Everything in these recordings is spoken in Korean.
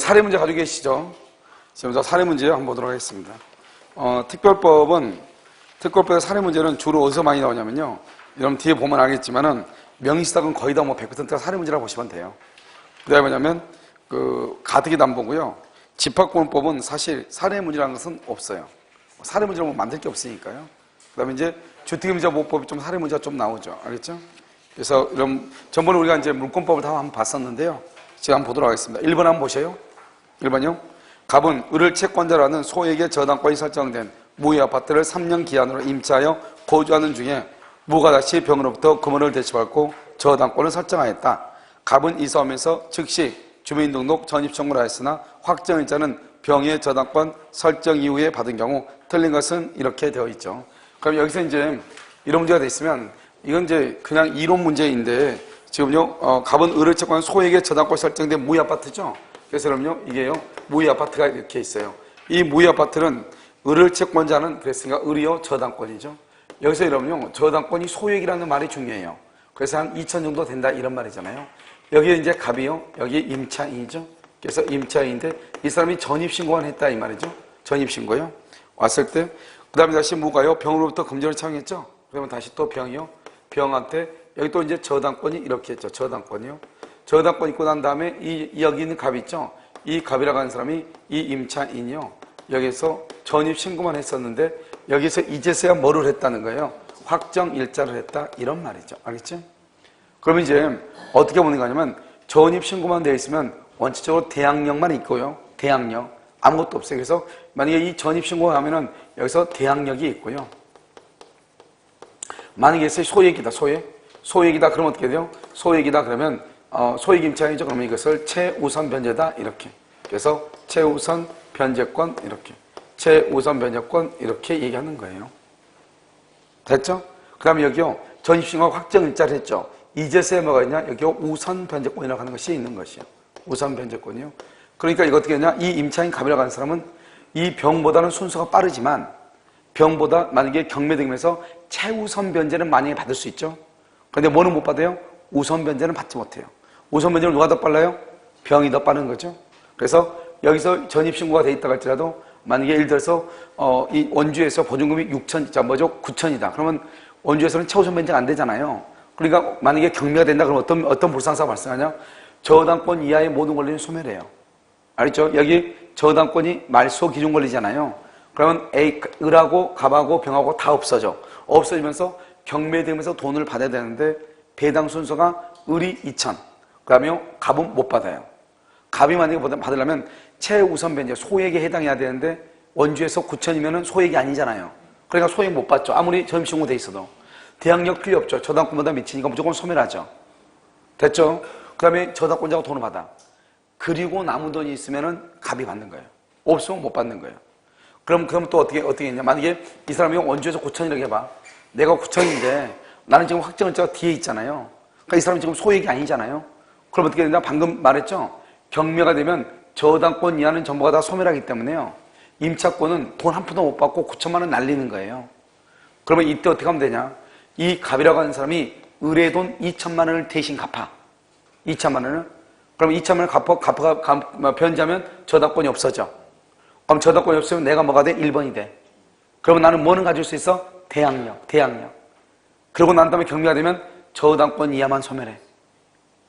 사례 문제 가지고 계시죠? 지금 사례 문제 한번 보도록 하겠습니다. 특별법의 사례 문제는 주로 어디서 많이 나오냐면요. 여러분 뒤에 보면 알겠지만은 명시사건 거의 다 뭐 100%가 사례 문제라고 보시면 돼요. 그 다음에 뭐냐면 가덕이 담보고요. 집합권법은 사실 사례 문제라는 것은 없어요. 사례 문제로 뭐 만들 게 없으니까요. 그 다음에 이제 주택임대보호법이 좀 사례 문제가 좀 나오죠. 알겠죠? 그래서 이런 전번에 우리가 이제 물권법을 다 한번 봤었는데요. 제가 한번 보도록 하겠습니다. 1번 한번 보세요. 1번요. 갑은 을을 채권자라는 소에게 저당권이 설정된 무의 아파트를 3년 기한으로 임차하여 거주하는 중에 무가 다시 병으로부터 금원을 대체받고 저당권을 설정하였다. 갑은 이 싸움에서 즉시 주민등록 전입청구를 하였으나 확정일자는 병의 저당권 설정 이후에 받은 경우 틀린 것은 이렇게 되어 있죠. 그럼 여기서 이제 이런 문제가 돼 있으면 이건 이제 그냥 이론 문제인데 지금요 갑은 을을 채권한 소에게 저당권 설정된 무의 아파트죠. 그래서 그럼요 이게요 무의 아파트가 이렇게 있어요. 이 무의 아파트는 을을 채권자는 그랬으니까 을이요 저당권이죠. 여기서 이러면요 저당권이 소액이라는 말이 중요해요. 그래서 한 2천 정도 된다 이런 말이잖아요. 여기에 이제 갑이요 여기 임차인이죠. 그래서 임차인인데 이 사람이 전입신고만 했다 이 말이죠. 전입신고요. 왔을 때 그 다음에 다시 무가요 병으로부터 금전을 청했죠. 그러면 다시 또 병이요 병한테 여기 또 이제 저당권이 이렇게 했죠. 저당권이요. 저당권 있고 난 다음에 여기 있는 갑이 있죠. 이 갑이라고 하는 사람이 이 임차인이요. 여기서 전입신고만 했었는데 여기서 이제서야 뭐를 했다는 거예요. 확정일자를 했다 이런 말이죠. 알겠죠? 그러면 이제 어떻게 보는 거냐면 전입신고만 되어 있으면 원칙적으로 대항력만 있고요. 대항력 아무것도 없어요. 그래서 만약에 이 전입신고가 하면은 여기서 대항력이 있고요. 만약에 소액이다 소액이다 그러면 어떻게 돼요? 소액이다 그러면 소액 임차인이죠. 그러면 이것을 최우선 변제다 이렇게. 그래서 최우선 변제권 이렇게. 최우선 변제권 이렇게 얘기하는 거예요. 됐죠? 그 다음에 여기요 전입신고 확정일자를 했죠. 이제서야 뭐가 있냐? 여기요 우선 변제권이라고 하는 것이 있는 것이요. 우선 변제권이요. 그러니까 이거 어떻게 했냐? 이 임차인 갑이라고 하는 사람은 이 병보다는 순서가 빠르지만 병보다 만약에 경매등에서 최우선 변제는 만약에 받을 수 있죠. 그런데 뭐는 못 받아요? 우선 변제는 받지 못해요. 우선 변제는 누가 더 빨라요? 병이 더 빠른 거죠. 그래서 여기서 전입신고가 돼 있다 할지라도 만약에 예를 들어서 이 원주에서 보증금이 9천이다. 그러면 원주에서는 최우선 변제가 안 되잖아요. 그러니까 만약에 경매가 된다 그러면 어떤 불상사가 발생하냐? 저당권 이하의 모든 권리는 소멸해요. 알겠죠? 여기 저당권이 말소 기준 권리잖아요. 그러면 을하고 갑하고 병하고 다 없어져. 없어지면서 경매되면서 돈을 받아야 되는데 배당 순서가 을이 2천, 그 다음에 갑은 못 받아요. 갑이 만약에 받으려면 최우선 변제 소액에 해당해야 되는데 원주에서 9천이면 소액이 아니잖아요. 그러니까 소액 못 받죠. 아무리 전입신고 돼 있어도. 대항력 필요 없죠. 저당권보다 미치니까 무조건 소멸하죠. 됐죠? 그 다음에 저당권자가 돈을 받아. 그리고 남은 돈이 있으면은 갑이 받는 거예요. 없으면 못 받는 거예요. 그럼 또 어떻게 했냐? 만약에 이 사람이 원주에서 9천이라고 해봐. 내가 9천인데 나는 지금 확정일자가 뒤에 있잖아요. 그러니까 이 사람은 지금 소액이 아니잖아요. 그럼 어떻게 된다? 방금 말했죠? 경매가 되면 저당권 이하는 전부가 다 소멸하기 때문에요. 임차권은 돈 한 푼도 못 받고 9천만 원 날리는 거예요. 그러면 이때 어떻게 하면 되냐? 이 갑이라고 하는 사람이 을의 돈 2천만 원을 대신 갚아. 2천만 원을. 그럼 2천만 원 변제하면 저당권이 없어져. 그럼 저당권이 없으면 내가 뭐가 돼? 1번이 돼. 그러면 나는 뭐는 가질 수 있어? 대항력. 그러고 난 다음에 경매가 되면 저당권 이하만 소멸해.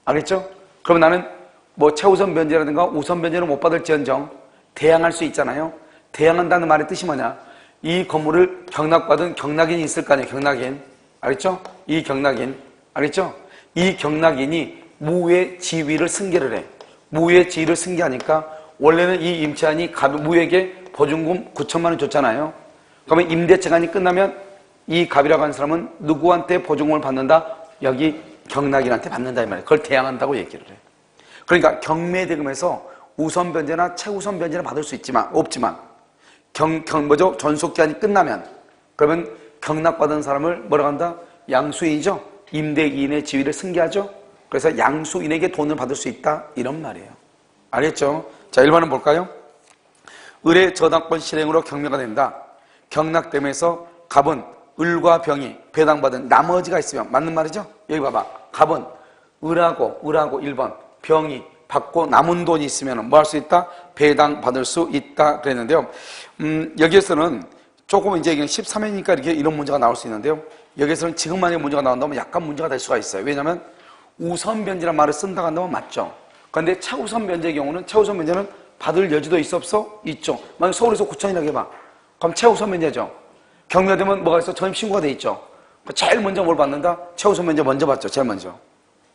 알겠죠? 그러면 나는 뭐 최우선 변제라든가 우선 변제를 못 받을지언정 대항할 수 있잖아요. 대항한다는 말의 뜻이 뭐냐? 이 건물을 경락받은 경락인이 있을 거 아니에요. 경락인. 알겠죠? 이 경락인. 알겠죠? 이 경락인이 무의 지위를 승계를 해. 무의 지위를 승계하니까 원래는 이 임차인이 무에게 보증금 9천만 원 줬잖아요. 그러면 임대차간이 끝나면 이 갑이라고 하는 사람은 누구한테 보증금을 받는다? 여기 경락인한테 받는다 이 말이에요. 그걸 대항한다고 얘기를 해. 그러니까 경매대금에서 우선 변제나 최우선 변제는 받을 수 없지만 전속기한이 끝나면 그러면 경락받은 사람을 뭐라고 한다? 양수인이죠. 임대인의 지위를 승계하죠. 그래서 양수인에게 돈을 받을 수 있다 이런 말이에요. 알겠죠? 자 1번은 볼까요? 을의 저당권 실행으로 경매가 된다. 경락됨에서 갑은 을과 병이 배당받은 나머지가 있으면 맞는 말이죠? 여기 봐봐. 갑은 을하고 1번 병이 받고 남은 돈이 있으면 뭐 할 수 있다? 배당받을 수 있다 그랬는데요. 여기에서는 조금 이제 13회니까 이렇게 이런 문제가 나올 수 있는데요. 여기에서는 지금 만약에 문제가 나온다면 약간 문제가 될 수가 있어요. 왜냐하면 우선 변제란 말을 쓴다고 한다면 맞죠. 그런데 차우선 변제의 경우는 차우선 변제는 받을 여지도 있어 없어? 있죠. 만약 서울에서 9천이라고 해봐. 그럼 차우선 변제죠. 경매가 되면 뭐가 있어? 전입 신고가 돼 있죠. 제일 먼저 뭘 받는다? 차우선 변제 먼저 받죠. 제일 먼저.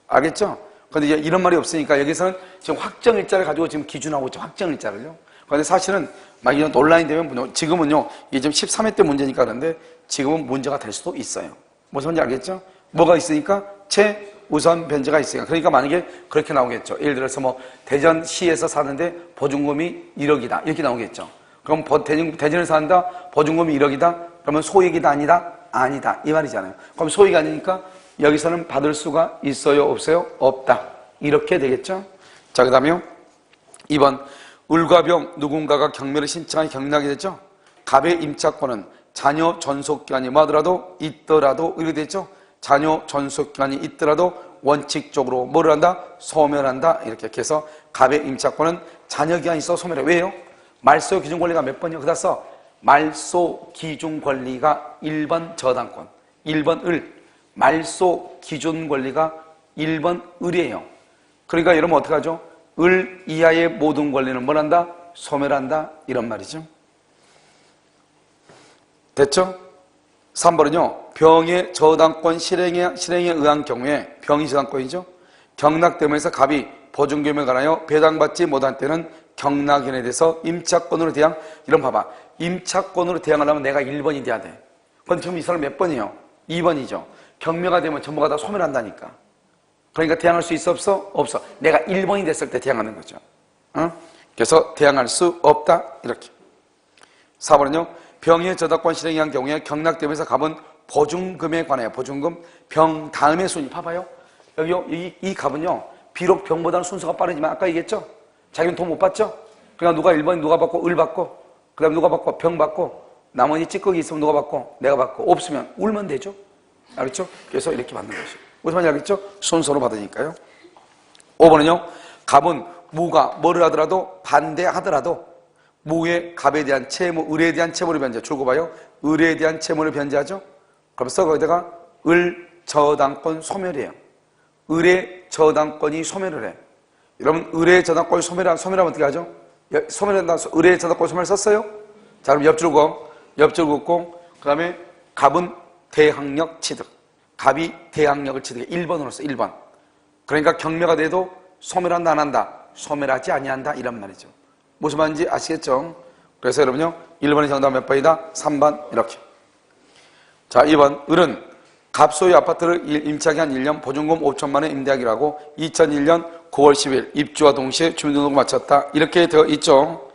알겠죠? 근데 이제 이런 말이 없으니까 여기서는 지금 확정일자를 가지고 지금 기준하고 있죠. 확정일자를요. 그런데 사실은 막 이런 논란이 되면 지금은요, 이게 지금 13회 때 문제니까 그런데 지금은 문제가 될 수도 있어요. 무슨 말인지 알겠죠? 뭐가 있으니까? 최우선 변제가 있으니까. 그러니까 만약에 그렇게 나오겠죠. 예를 들어서 뭐 대전시에서 사는데 보증금이 1억이다. 이렇게 나오겠죠. 그럼 대전에서 산다? 보증금이 1억이다? 그러면 소액이다? 아니다? 아니다. 이 말이잖아요. 그럼 소액이 아니니까 여기서는 받을 수가 있어요? 없어요? 없다. 이렇게 되겠죠? 자, 그 다음에요. 2번. 을과 병 누군가가 경매를 신청하여 경락이 됐죠? 갑의 임차권은 자녀 전속기간이 뭐하더라도 있더라도 이렇게 됐죠? 자녀 전속기간이 있더라도 원칙적으로 뭐를 한다? 소멸한다. 이렇게 해서 갑의 임차권은 자녀기간이 있어 소멸해. 왜요? 말소 기준 권리가 몇 번이요? 그다 써. 말소 기준 권리가 1번 저당권, 1번 을. 말소 기준 권리가 1번 을이에요. 그러니까 여러분 어떻게 하죠? 을 이하의 모든 권리는 뭘 한다? 소멸한다. 이런 말이죠. 됐죠? 3번은요. 병의 저당권 실행에 의한 경우에 병이 저당권이죠. 경락되면서 갑이 보증금에 관하여 배당받지 못한 때는 경락인에 대해서 임차권으로 대항. 이런 봐봐. 임차권으로 대항하려면 내가 1번이 돼야 돼. 그런데 지금 이 사람 몇 번이에요? 2번이죠. 경매가 되면 전부가 다 소멸한다니까. 그러니까 대항할 수 있어 없어? 없어. 내가 1번이 됐을 때 대항하는 거죠. 그래서 대항할 수 없다. 이렇게. 4번은요. 병의 저당권 실행에 의한 경우에 경락되면서 갑은 보증금에 관하여 보증금 병 다음의 순위 봐봐요. 여기요. 이 갑은요. 비록 병보다는 순서가 빠르지만 아까 얘기했죠? 자기는 돈 못 받죠? 그러니까 누가 1번 누가 받고 을 받고 그 다음 누가 받고 병 받고 나머지 찌꺼기 있으면 누가 받고 내가 받고 없으면 울면 되죠? 알겠죠? 그래서 이렇게 받는 것이죠. 무슨 말인지 알겠죠? 순서로 받으니까요. 5번은요. 갑은 무가 뭐를 하더라도 반대하더라도 무의 갑에 대한 채무, 을에 대한 채무를 변제. 줄고 봐요. 을에 대한 채무를 변제하죠. 그러면서 거기다가 을 저당권 소멸이에요. 을의 저당권이 소멸을 해. 여러분 을의 저당권이 소멸하면 어떻게 하죠? 소멸한다. 을의 저당권 소멸 썼어요? 자 그럼 옆줄 긋고 그 다음에 갑은 대항력 취득. 갑이 대항력을 취득해. 1번으로 써. 1번. 그러니까 경매가 돼도 소멸한다 안 한다? 소멸하지 아니한다 이런 말이죠. 무슨 말인지 아시겠죠? 그래서 여러분요 1번의 정답 몇 번이다? 3번 이렇게. 자 2번 을은 갑 소유 아파트를 임차기 한 1년 보증금 5천만 원 임대하기로 하고 2001년 9월 10일 입주와 동시에 주민등록을 마쳤다. 이렇게 되어 있죠.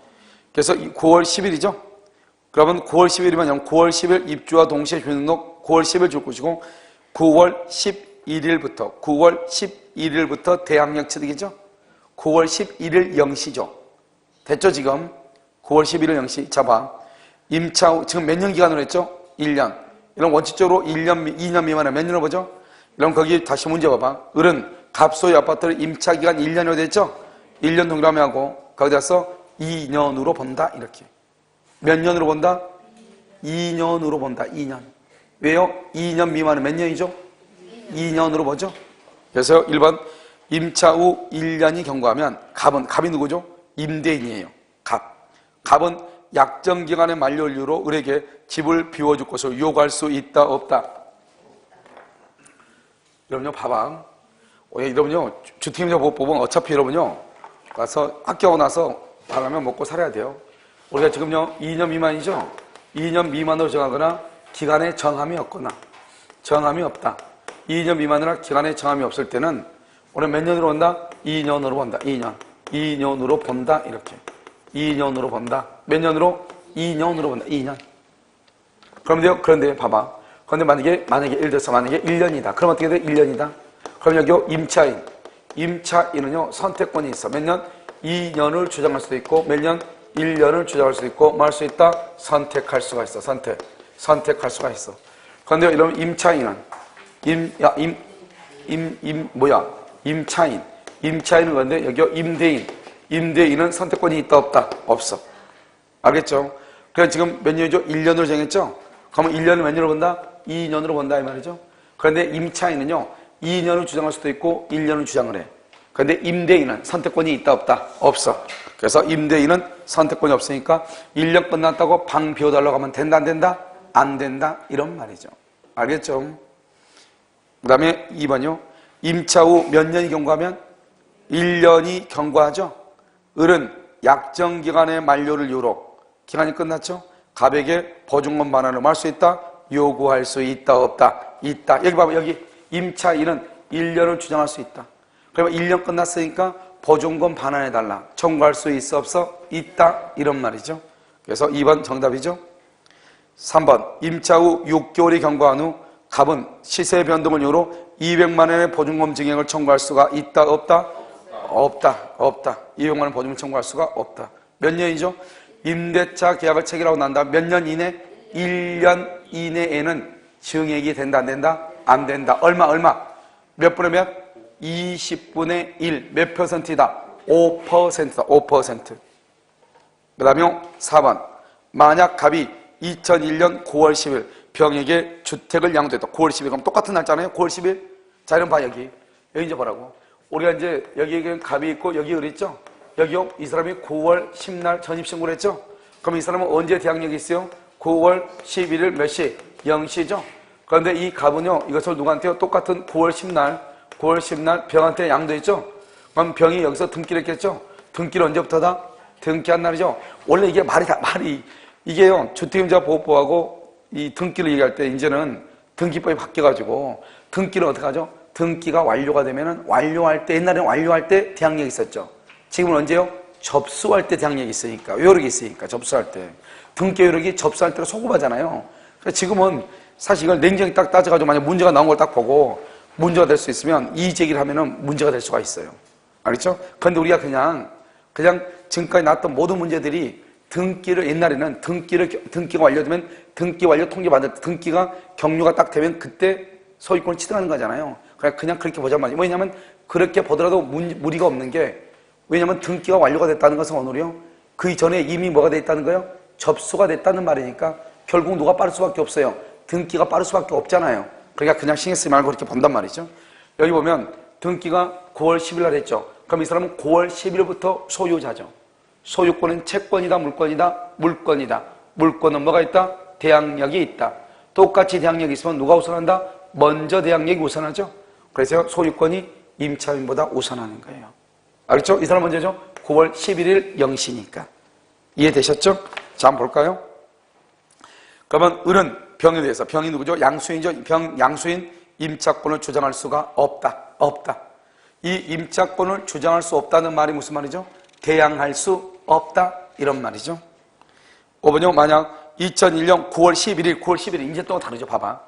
그래서 9월 10일이죠. 그러면 9월 10일이면 9월 10일 입주와 동시에 주민등록 9월 10일 줄 것이고 9월 11일부터 대항력 취득이죠. 9월 11일 0시죠. 됐죠 지금? 9월 11일 0시. 자 봐. 임차 후 지금 몇 년 기간으로 했죠? 1년. 이런 원칙적으로 1년, 2년 미만에 몇 년으로 보죠? 그럼 거기 다시 문제 봐봐. 을은 갑소유 아파트를 임차 기간 1년으로 됐죠? 1년 동그라미하고 거기다 써 2년으로 본다. 이렇게. 몇 년으로 본다? 2년으로 본다. 2년. 왜요? 2년 미만은 몇 년이죠? 2년으로 보죠. 그래서 1번 임차 후 1년이 경과하면 갑이 누구죠? 임대인이에요. 갑은 약정기간의 만료 이유로 을에게 집을 비워줄 것을 요구할 수 있다 없다? 여러분요 봐봐. 여러분요 주택임대 보면 어차피 여러분요 가서 학교하고 나서 나가면 먹고 살아야 돼요. 우리가 지금요 2년 미만이죠? 2년 미만으로 정하거나 기간에 정함이 없거나 정함이 없다. 2년 미만이나 기간에 정함이 없을 때는 오늘 몇 년으로 본다? 2년으로 본다. 2년으로 본다. 이렇게. 2년으로 본다. 몇 년으로? 2년으로 본다. 2년. 그런데 봐봐. 그런데 만약에 예를 들어서 만약에 1년이다. 그럼 어떻게 돼? 1년이다. 그럼 여기 임차인은요 선택권이 있어. 몇 년? 2년을 주장할 수도 있고 몇 년? 1년을 주장할 수도 있고 뭐 할 수 있다? 선택할 수가 있어. 선택할 수가 있어. 그런데 이러면 임차인은 임차인 임차인은 그런데 여기 임대인. 임대인은 선택권이 있다 없다? 없어. 알겠죠? 그래서 지금 몇 년이죠? 1년으로 정했죠? 그러면 1년을 몇 년으로 본다? 2년으로 본다 이 말이죠. 그런데 임차인은요 2년을 주장할 수도 있고 1년을 주장을 해. 그런데 임대인은 선택권이 있다 없다? 없어. 그래서 임대인은 선택권이 없으니까 1년 끝났다고 방 비워달라고 하면 된다 안 된다? 안 된다 이런 말이죠. 알겠죠? 그 다음에 2번이요. 임차 후 몇 년이 경과하면 1년이 경과하죠. 을은 약정기간의 만료를 이유로 기간이 끝났죠. 갑에게 보증금 반환을 할 수 있다? 요구할 수 있다 없다? 있다. 여기 봐봐. 여기 임차인은 1년을 주장할 수 있다. 그러면 1년 끝났으니까 보증금 반환해달라. 청구할 수 있어 없어? 있다. 이런 말이죠. 그래서 2번 정답이죠. 3번 임차 후 6개월이 경과한 후 갑은 시세 변동을 이유로 200만 원의 보증금 증액을 청구할 수가 있다 없다? 없다. 없다. 200만 원 보증금 청구할 수가 없다. 몇 년이죠? 임대차 계약을 체결하고 난 다음 몇 년 이내? 1년 이내에는 증액이 된다 안 된다? 안 된다. 얼마? 몇 분의 몇? 20분의 1. 몇 퍼센트이다? 5%다. 5%. 그 다음에 4번 만약 갑이 2001년 9월 10일 병에게 주택을 양도했다. 9월 10일 그럼 똑같은 날짜네요. 9월 10일. 자 이런 봐 여기 이제 보라고. 우리가 이제 여기 갑이 있고 여기 을 있죠. 여기요 이 사람이 9월 10날 전입신고를 했죠. 그럼 이 사람은 언제 대항력이 있어요? 9월 11일 몇 시? 0시죠. 그런데 이 갑은요 이것을 누구한테요? 똑같은 9월 10날 병한테 양도했죠. 그럼 병이 여기서 등기를 했겠죠. 등기를 언제부터다? 등기한 날이죠. 원래 이게 말이 이게요 주택임자 보호법하고 이 등기를 얘기할 때 이제는 등기법이 바뀌어가지고 등기는 어떻게 하죠? 등기가 완료가 되면은 완료할 때 옛날에는 완료할 때 대항력이 있었죠. 지금은 언제요? 접수할 때 대항력이 있으니까 요력이 있으니까 접수할 때 등기 요력이 접수할 때로 소급하잖아요. 그래서 지금은 사실 이걸 냉정히 딱 따져가지고 만약 문제가 나온 걸 딱 보고 문제가 될 수 있으면 이의 제기를 하면은 문제가 될 수가 있어요. 알겠죠? 그런데 우리가 그냥 지금까지 나왔던 모든 문제들이 등기를 옛날에는 등기가 완료되면 등기 완료 통지 받을 때 등기가 경료가 딱 되면 그때 소유권을 취득하는 거잖아요. 그냥 그렇게 보자는 말이에요. 왜냐하면 그렇게 보더라도 무리가 없는 게 왜냐하면 등기가 완료가 됐다는 것은 오늘이요. 그 이전에 이미 뭐가 됐다는 거예요? 접수가 됐다는 말이니까 결국 누가 빠를 수밖에 없어요. 등기가 빠를 수밖에 없잖아요. 그러니까 그냥 신경 쓰지 말고 그렇게 본단 말이죠. 여기 보면 등기가 9월 10일 날 했죠. 그럼 이 사람은 9월 10일부터 소유자죠. 소유권은 채권이다 물권이다? 물권이다. 물권은 뭐가 있다? 대항력이 있다. 똑같이 대항력이 있으면 누가 우선한다? 먼저 대항력이 우선하죠. 그래서 소유권이 임차인보다 우선하는 거예요. 알겠죠? 이 사람 먼저죠? 9월 11일 0시니까. 이해되셨죠? 자, 한번 볼까요? 그러면 을은 병에 대해서 병이 누구죠? 양수인이죠? 양수인 임차권을 주장할 수가 없다. 이 임차권을 주장할 수 없다는 말이 무슨 말이죠? 대항할 수 없다 이런 말이죠. 5번요. 만약 2001년 9월 11일 이제 또 다르죠. 봐봐.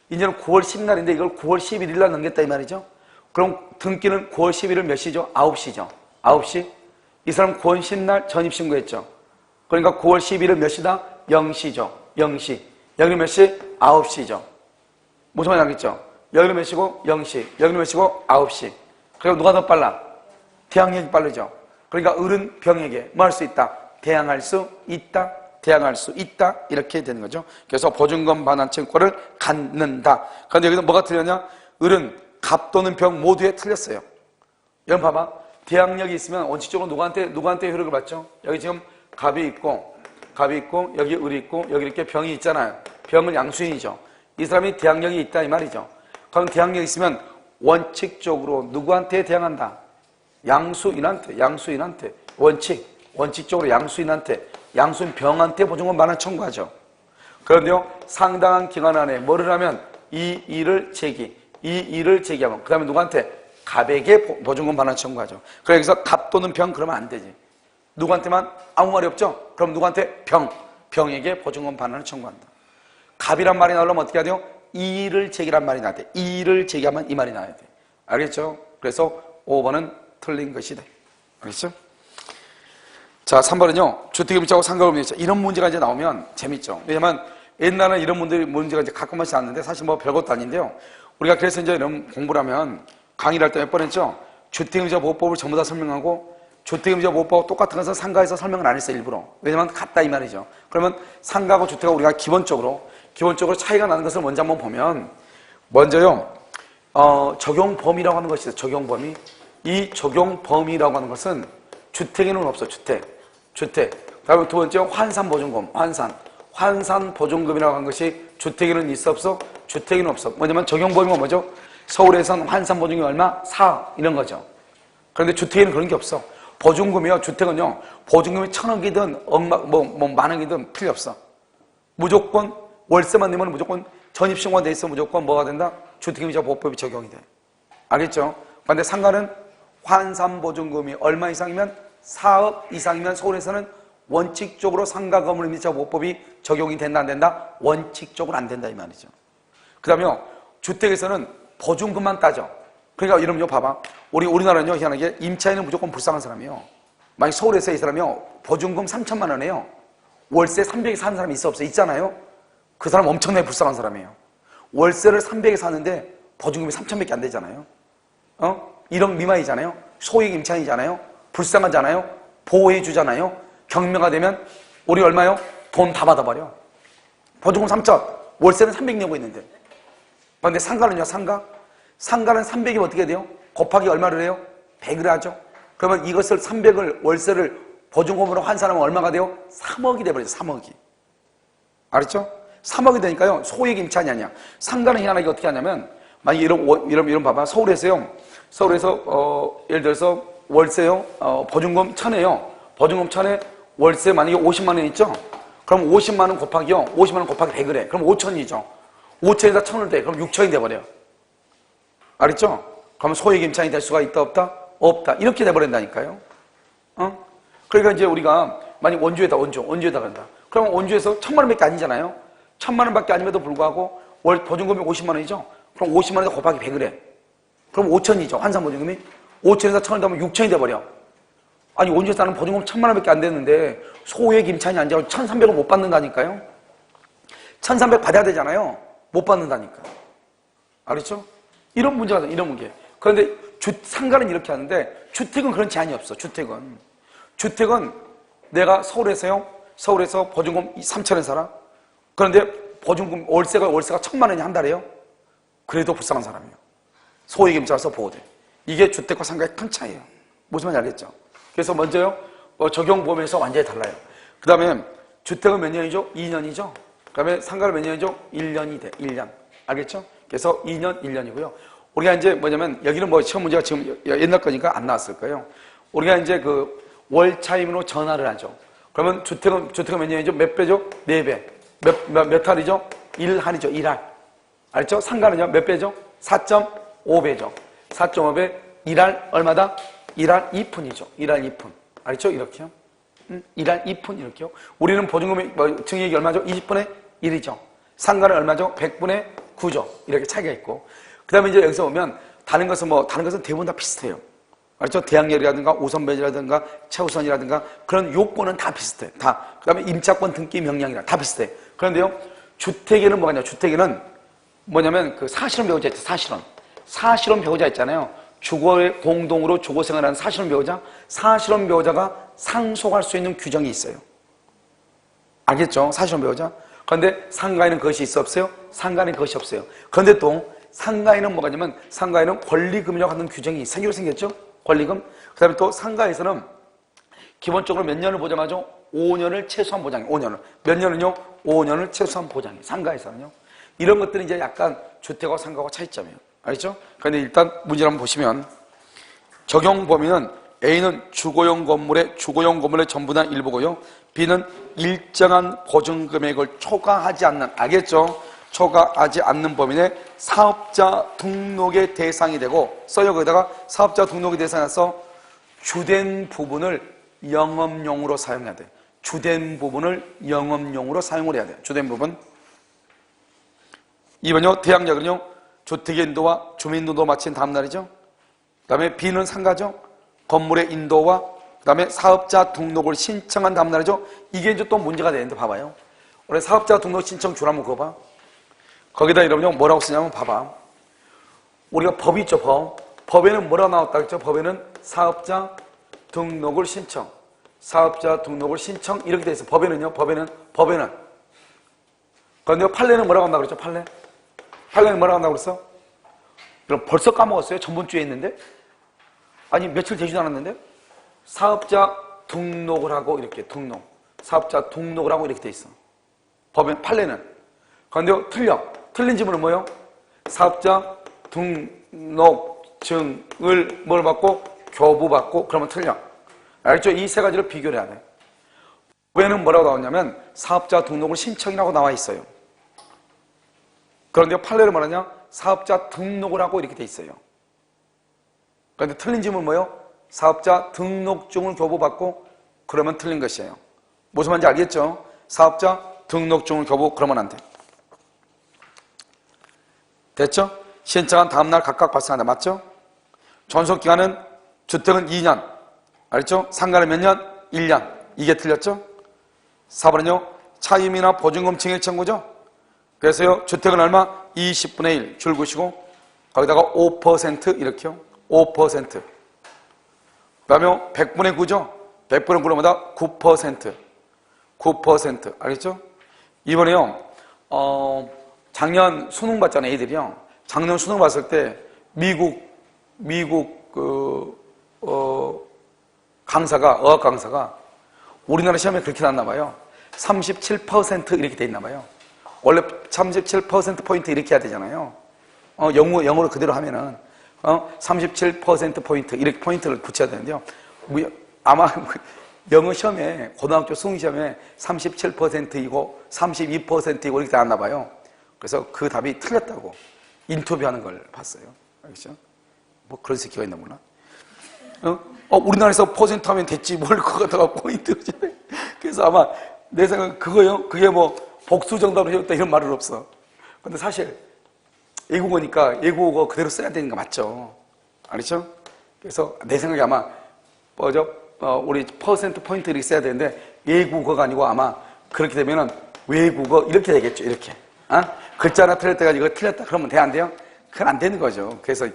이제는 9월 10날인데 이걸 9월 11일 날 넘겼다 이 말이죠. 그럼 등기는 9월 11일 몇 시죠? 9시죠. 9시. 이 사람 9월 10날 전입신고했죠. 그러니까 9월 11일 몇 시다? 0시죠. 0시. 여기는 몇 시? 9시죠. 무슨 말인지 알겠죠? 여기는 몇 시고? 0시. 여기는 몇 시고? 9시. 그리고 누가 더 빨라? 대항력이 빠르죠. 그러니까 을은 병에게 뭐 할 수 있다? 대항할 수 있다. 대항할 수 있다. 이렇게 되는 거죠. 그래서 보증금 반환 청구권을 갖는다. 그런데 여기서 뭐가 틀렸냐? 을은 갑 또는 병 모두에 틀렸어요. 여러분 봐봐. 대항력이 있으면 원칙적으로 누구한테 효력을 받죠? 여기 지금 갑이 있고 여기 을이 있고 여기 이렇게 병이 있잖아요. 병은 양수인이죠. 이 사람이 대항력이 있다 이 말이죠. 그럼 대항력이 있으면 원칙적으로 누구한테 대항한다? 양수인한테 원칙적으로 양수인 병한테 보증금 반환 청구하죠. 그런데요 상당한 기간 안에 뭐를 하면 이 일을 제기하면 그 다음에 누구한테? 갑에게 보증금 반환 청구하죠. 그래서 여기서 갑 또는 병 그러면 안 되지. 누구한테만? 아무 말이 없죠? 그럼 누구한테? 병에게 보증금 반환을 청구한다. 갑이란 말이 나오려면 어떻게 해야 돼요? 이 일을 제기란 말이 나야 돼. 이 일을 제기하면 이 말이 나야 돼. 알겠죠? 그래서 5번은 틀린 것이다. 알겠죠? 자, 3번은요. 주택임차하고 상가금리 이런 문제가 이제 나오면 재밌죠. 왜냐면 옛날에는 이런 문제가 이제 가끔씩 나왔는데 사실 뭐 별것도 아닌데요. 우리가 그래서 이제 이런 공부를 하면 강의를 할 때 몇 번 했죠? 주택임대차 보호법을 전부 다 설명하고 주택임대차 보호법하고 똑같은 것은 상가에서 설명을 안 했어요, 일부러. 왜냐면 같다 이 말이죠. 그러면 상가하고 주택하고 우리가 기본적으로 차이가 나는 것을 먼저 한번 보면, 먼저요, 적용 범위라고 하는 것이 있어요. 적용 범위. 이 적용 범위라고 하는 것은 주택에는 없어. 주택. 다음에 두 번째 환산보증금. 환산보증금이라고 하는 것이 주택에는 있어 없어? 주택에는 없어. 뭐냐면 적용 범위가 뭐죠? 서울에선 환산보증금이 얼마? 4억 이런 거죠. 그런데 주택에는 그런 게 없어. 보증금이요. 주택은요. 보증금이 1,000억이든 억마 만억이든 필요 없어. 무조건 월세만 내면 무조건 전입신고가 돼 있어. 무조건 뭐가 된다? 주택임대차 보호법이 적용이 돼. 알겠죠? 그런데 상가는 환산보증금이 얼마 이상이면 4억 이상이면 서울에서는 원칙적으로 상가 건물 임대차 보호법이 적용이 된다 안 된다? 원칙적으로 안 된다 이 말이죠. 그 다음에 주택에서는 보증금만 따져. 그러니까 이러면 봐봐. 우리나라는요 희한하게 임차인은 무조건 불쌍한 사람이에요. 만약 서울에서 이 사람이요 보증금 3천만 원에요 월세 300에 사는 사람이 있어 없어? 있잖아요. 그 사람 엄청나게 불쌍한 사람이에요. 월세를 300에 사는데 보증금이 3천밖에 안 되잖아요. 1억 미만이잖아요. 소액 임차인이잖아요. 불쌍하잖아요. 보호해 주잖아요. 경매가 되면 우리 얼마요? 돈 다 받아버려. 보증금 3천, 월세는 300 내고 있는데. 그런데 상가는요, 상가는 300이면 어떻게 돼요? 곱하기 얼마를 해요? 100을 하죠. 그러면 이것을 300을 월세를 보증금으로 환산하면 얼마가 돼요? 3억이 돼버리죠. 3억이. 알았죠? 3억이 되니까요. 소액 임차인이 아니야. 상가는 희한하게 어떻게 하냐면 만약에 이런 봐봐. 서울에서 예를 들어서 월세요. 보증금 1,000에요. 보증금 1,000에 월세 만약에 50만 원 있죠? 그럼 50만 원 곱하기요. 50만 원 곱하기 100을 해. 그럼 5천이죠. 5천에다 1,000을 대. 그럼 6천이 돼버려. 알았죠? 그러면 소액 임차인이 될 수가 있다 없다? 없다. 이렇게 돼버린다니까요. 그러니까 이제 우리가 만약 원주에다 간다. 그러면 원주에서 1,000만 원밖에 아니잖아요. 1,000만 원밖에 아님에도 불구하고 월 보증금이 50만 원이죠. 그럼 50만 원에다 곱하기 100을 해. 그럼 5천이죠. 환산보증금이. 5천에다 1,000을 더하면 6천이 돼버려. 아니 원주에 사는 보증금 1,000만 원밖에 안 됐는데 소액 임차인이 앉아서 1,300을 못 받는다니까요. 1,300 받아야 되잖아요. 못 받는다니까. 알았죠? 이런 문제가 있어요. 이런 문제. 그런데 상가는 이렇게 하는데 주택은 그런 제한이 없어. 주택은 내가 서울에서 보증금 3천에 살아. 그런데 보증금 월세가 1,000만 원이 한 달에요. 그래도 불쌍한 사람이에요. 소액 임차라서 보호돼. 이게 주택과 상가의 큰 차이예요. 무슨 말인지 알겠죠? 그래서 먼저요 적용 범위에서 완전히 달라요. 그 다음에 주택은 몇 년이죠? 2년이죠. 그 다음에 상가는 몇 년이죠? 1년이 돼. 1년. 알겠죠? 그래서 2년, 1년이고요. 우리가 이제 뭐냐면 여기는 뭐 시험 문제가 지금 옛날 거니까 안 나왔을 거예요. 우리가 이제 그 월차임으로 전환을 하죠. 그러면 주택은 몇 년이죠? 몇 배죠? 4배. 몇 할이죠? 1할이죠. 1할. 알죠? 상가는요? 몇 배죠? 4.5배죠. 4.5배 1할 얼마다? 1할 2푼이죠. 1할 2푼. 알죠? 이렇게요. 1할 2푼 이렇게요. 우리는 보증금이 증액이 얼마죠? 20분의 1이죠. 상가는 얼마죠? 100분의 9죠. 이렇게 차이가 있고. 그 다음에 이제 여기서 보면 다른 것은 대부분 다 비슷해요. 알죠? 대항력이라든가 우선변제라든가 최우선이라든가 그런 요건은 다 비슷해. 다. 그 다음에 임차권 등기 명령이라 다 비슷해. 그런데요, 주택에는 뭐가냐? 주택에는 뭐냐면 그 사실혼 배우자 있죠. 사실혼 배우자 있잖아요. 주거에 공동으로 주거 생활하는 사실혼 배우자가 상속할 수 있는 규정이 있어요. 알겠죠? 사실혼 배우자. 그런데 상가에는 그것이 있어 없어요? 상가에는 그것이 없어요. 그런데 또 상가에는 뭐가냐면 상가에는 권리금이라고 하는 규정이 새로 생겼죠? 권리금. 그 다음에 또 상가에서는 기본적으로 몇 년을 보장하죠? 5년을 최소한 보장해. 5년을. 몇 년은요? 5년을 최소한 보장해. 상가에서는요. 이런 것들은 이제 약간 주택과 상가와 차이점이에요. 알겠죠? 그런데 일단 문제를 한번 보시면 적용 범위는 A는 주거용 건물의 전부 다 일부고요. B는 일정한 보증 금액을 초과하지 않는, 알겠죠? 초과하지 않는 범위 내 사업자 등록의 대상이 되고, 써요. 거기다가 사업자 등록의 대상에서 주된 부분을 영업용으로 사용해야 돼. 주된 부분을 영업용으로 사용을 해야 돼. 주된 부분. 2번요. 대항력은요. 주택의 인도와 주민 인도 마친 다음 날이죠. 그 다음에 B는 상가죠. 건물의 인도와 그 다음에 사업자 등록을 신청한 다음 날이죠. 이게 이제 또 문제가 되는데 봐봐요. 원래 사업자 등록 신청 주라면 그거 봐. 거기다 여러분요 뭐라고 쓰냐면 봐봐. 우리가 법이 있죠. 법에는 뭐라고 나왔다 그랬죠? 법에는 사업자 등록을 신청, 사업자 등록을 신청 이렇게 돼 있어. 법에는요. 법에는. 그런데 판례는 뭐라고 한다고 그랬죠? 판례는 뭐라고 한다고 그랬어? 그럼 벌써 까먹었어요? 전번주에 있는데? 아니 며칠 되지도 않았는데? 사업자 등록을 하고 이렇게 사업자 등록을 하고 이렇게 돼 있어. 법에 판례는. 그런데 틀려. 틀린 지문은 뭐예요? 사업자 등록증을 뭘 받고? 교부받고 그러면 틀려. 알죠? 이 세 가지를 비교를 해야 돼. 법에는 뭐라고 나왔냐면 사업자 등록을 신청이라고 나와 있어요. 그런데 판례를 말하냐? 사업자 등록을 하고 이렇게 돼 있어요. 그런데 틀린 지문은 뭐예요? 사업자 등록증을 교부받고 그러면 틀린 것이에요. 무슨 말인지 알겠죠? 사업자 등록증을 교부 그러면 안 돼. 됐죠? 신청한 다음날 각각 발생한다. 맞죠? 존속기간은 주택은 2년. 알죠? 상가는 몇 년? 1년. 이게 틀렸죠? 4번은요. 차임이나 보증금 증액 청구죠? 그래서요. 주택은 얼마? 20분의 1 줄구시고 거기다가 5% 이렇게요. 5%. 그 다음에 100분의 9죠? 100분의 9보다 9%. 9%. 알겠죠? 이번에요. 작년 수능 봤잖아요. 애들이요. 작년 수능 봤을 때 미국 강사가 어학 강사가 우리나라 시험에 그렇게 났나 봐요. 37% 이렇게 돼 있나 봐요. 원래 37% 이렇게 해야 되잖아요. 영어로 그대로 하면은 37% 포인트 이렇게 포인트를 붙여야 되는데요. 아마 영어 시험에 고등학교 수능 시험에 37%이고 32%이고 이렇게 나왔나 봐요. 그래서 그 답이 틀렸다고 인터뷰하는 걸 봤어요. 알겠죠? 뭐 그런 새끼가 있나 몰라. 우리나라에서 퍼센트 하면 됐지 뭘 그거 갖다가 포인트. 그래서 아마 내 생각은 그거요. 그게 뭐 복수 정답으로 해줬다 이런 말은 없어. 근데 사실 외국어니까 외국어 그대로 써야 되는 거 맞죠? 알겠죠? 그래서 내 생각에 아마 우리 퍼센트 포인트 이렇게 써야 되는데 외국어가 아니고 아마 그렇게 되면은 외국어 이렇게 되겠죠. 이렇게. 글자 하나 틀렸다가 이거 틀렸다 그러면 돼 안 돼요? 그건 안 되는 거죠. 그래서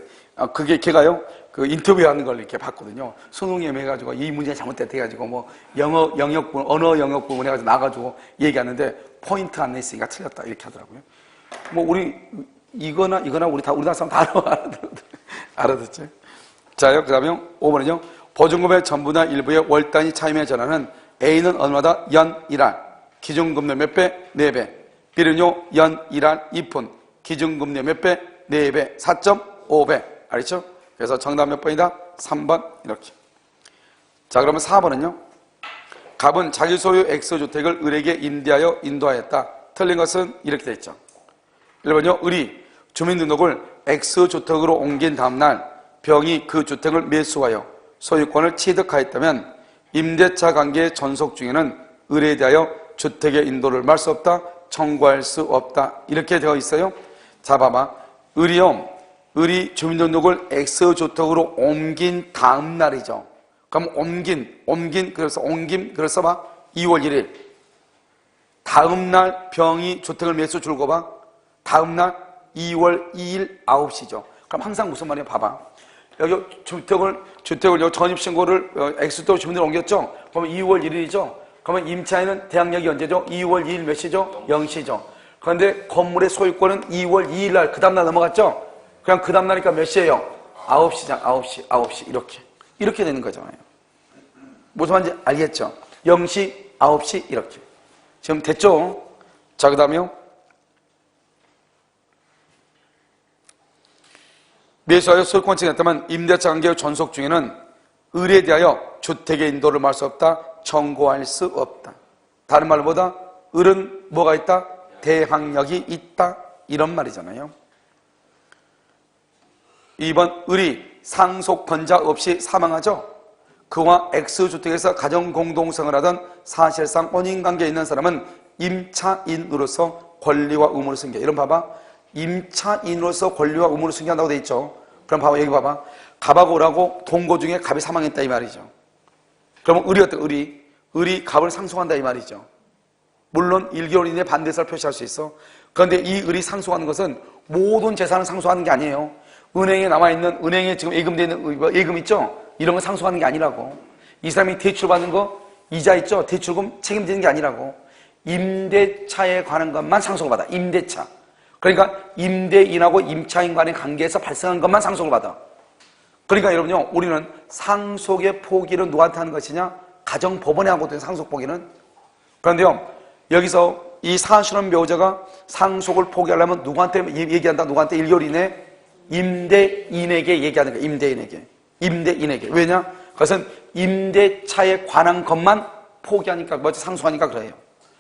그게 걔가요. 그 인터뷰하는 걸 이렇게 봤거든요. 수능에 해가지고 이 문제 잘못됐다 해가지고 뭐 언어 영역 부분 해가지고 나가지고 얘기하는데 포인트 안 냈으니까 틀렸다 이렇게 하더라고요. 뭐 우리 이거나 우리나라 사람 다 알아듣죠? 자요. 그 다음에 5번은요. 보증금의 전부나 일부의 월 단위 차임의 전환은 A는 얼마다? 연 1할. 기준금리 몇 배? 4배. B는요. 연 1할 2푼. 기준금리 몇 배? 4배. 4.5배. 알겠죠? 그래서 정답 몇 번이다? 3번 이렇게. 자, 그러면 4번은요. 갑은 자기 소유 X주택을 을에게 임대하여 인도하였다. 틀린 것은 이렇게 되어 있죠. 1번요. 을이 주민등록을 X주택으로 옮긴 다음날 병이 그 주택을 매수하여 소유권을 취득하였다면 임대차 관계의 전속 중에는 을에 대하여 주택의 인도를 말 수 없다. 청구할 수 없다. 이렇게 되어 있어요. 자, 봐봐. 을이 주민등록을 X주택으로 옮긴 다음 날이죠. 그럼 그래서 봐. 2월 1일. 다음 날 병이 주택을 매수 줄고 봐. 다음 날 2월 2일 9시죠. 그럼 항상 무슨 말이에요? 봐봐. 여기 주택을 전입신고를 X주택으로 주민등록을 옮겼죠? 그러면 2월 1일이죠? 그러면 임차인은 대항력이 언제죠? 2월 2일 몇 시죠? 0시죠. 그런데 건물의 소유권은 2월 2일 날, 그 다음날 넘어갔죠? 그냥 그 다음날이니까 몇 시예요? 9시장, 9시, 이렇게 되는 거잖아요. 무슨 말인지 알겠죠? 0시, 9시, 이렇게. 지금 됐죠? 자, 그 다음에요. 매수하여 소유권 증했다면 임대차 관계의 존속 중에는 을에 대하여 주택의 인도를 말 수 없다. 청구할 수 없다. 다른 말보다 을은 뭐가 있다? 대항력이 있다. 이런 말이잖아요. 2번 을이 상속권자 없이 사망하죠. 그와 X주택에서 가정공동생을 하던 사실상 혼인관계에 있는 사람은 임차인으로서 권리와 의무를 승계. 이런 봐봐. 임차인으로서 권리와 의무를 승계한다고 돼 있죠. 그럼 봐봐. 여기 봐봐. 갑하고 을하고 동거 중에 갑이 사망했다 이 말이죠. 그러면 을이 어때? 을이 갑을 상속한다 이 말이죠. 물론 1개월 이내에 반대서를 표시할 수 있어. 그런데 이 을이 상속하는 것은 모든 재산을 상속하는 게 아니에요. 은행에 남아있는, 은행에 지금 예금되어 있는 예금 있죠? 이런 거 상속하는 게 아니라고. 이 사람이 대출받는 거, 이자 있죠? 대출금 책임지는 게 아니라고. 임대차에 관한 것만 상속을 받아. 임대차. 그러니까 임대인하고 임차인 간의 관계에서 발생한 것만 상속을 받아. 그러니까 여러분요, 우리는 상속의 포기를 누구한테 하는 것이냐? 가정법원에 하거든요, 상속 포기는. 그런데요, 여기서 이 사실혼 배우자가 상속을 포기하려면 누구한테 얘기한다? 누구한테 1개월 이내? 임대인에게 얘기하는 거야, 임대인에게. 임대인에게. 왜냐? 그것은 임대차에 관한 것만 포기하니까, 뭐죠? 상속하니까 그래요.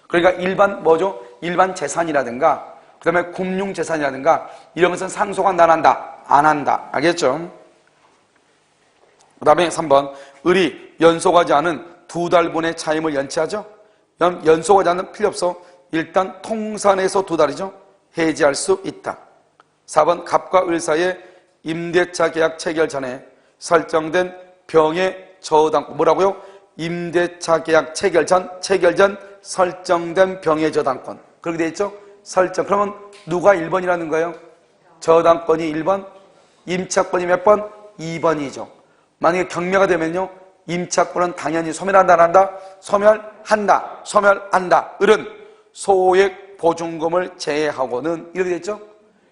그러니까 일반, 뭐죠? 일반 재산이라든가, 그 다음에 금융재산이라든가, 이런 것은 상속은 안 한다. 안 한다. 알겠죠? 그 다음에 3번. 을이 연속하지 않은 2달분의 차임을 연체하죠? 연속하지 않는 필요 없어. 일단 통산에서 2달이죠? 해지할 수 있다. 4번. 갑과 을 사이에 임대차 계약 체결 전에 설정된 병의 저당권. 뭐라고요? 임대차 계약 체결 전 설정된 병의 저당권. 그렇게 돼 있죠? 설정. 그러면 누가 1번이라는 거예요? 저당권이 1번, 임차권이 몇 번? 2번이죠. 만약에 경매가 되면요, 임차권은 당연히 소멸한다, 안 한다? 소멸한다, 소멸한다. 을은 소액 보증금을 제외하고는, 이렇게 됐죠?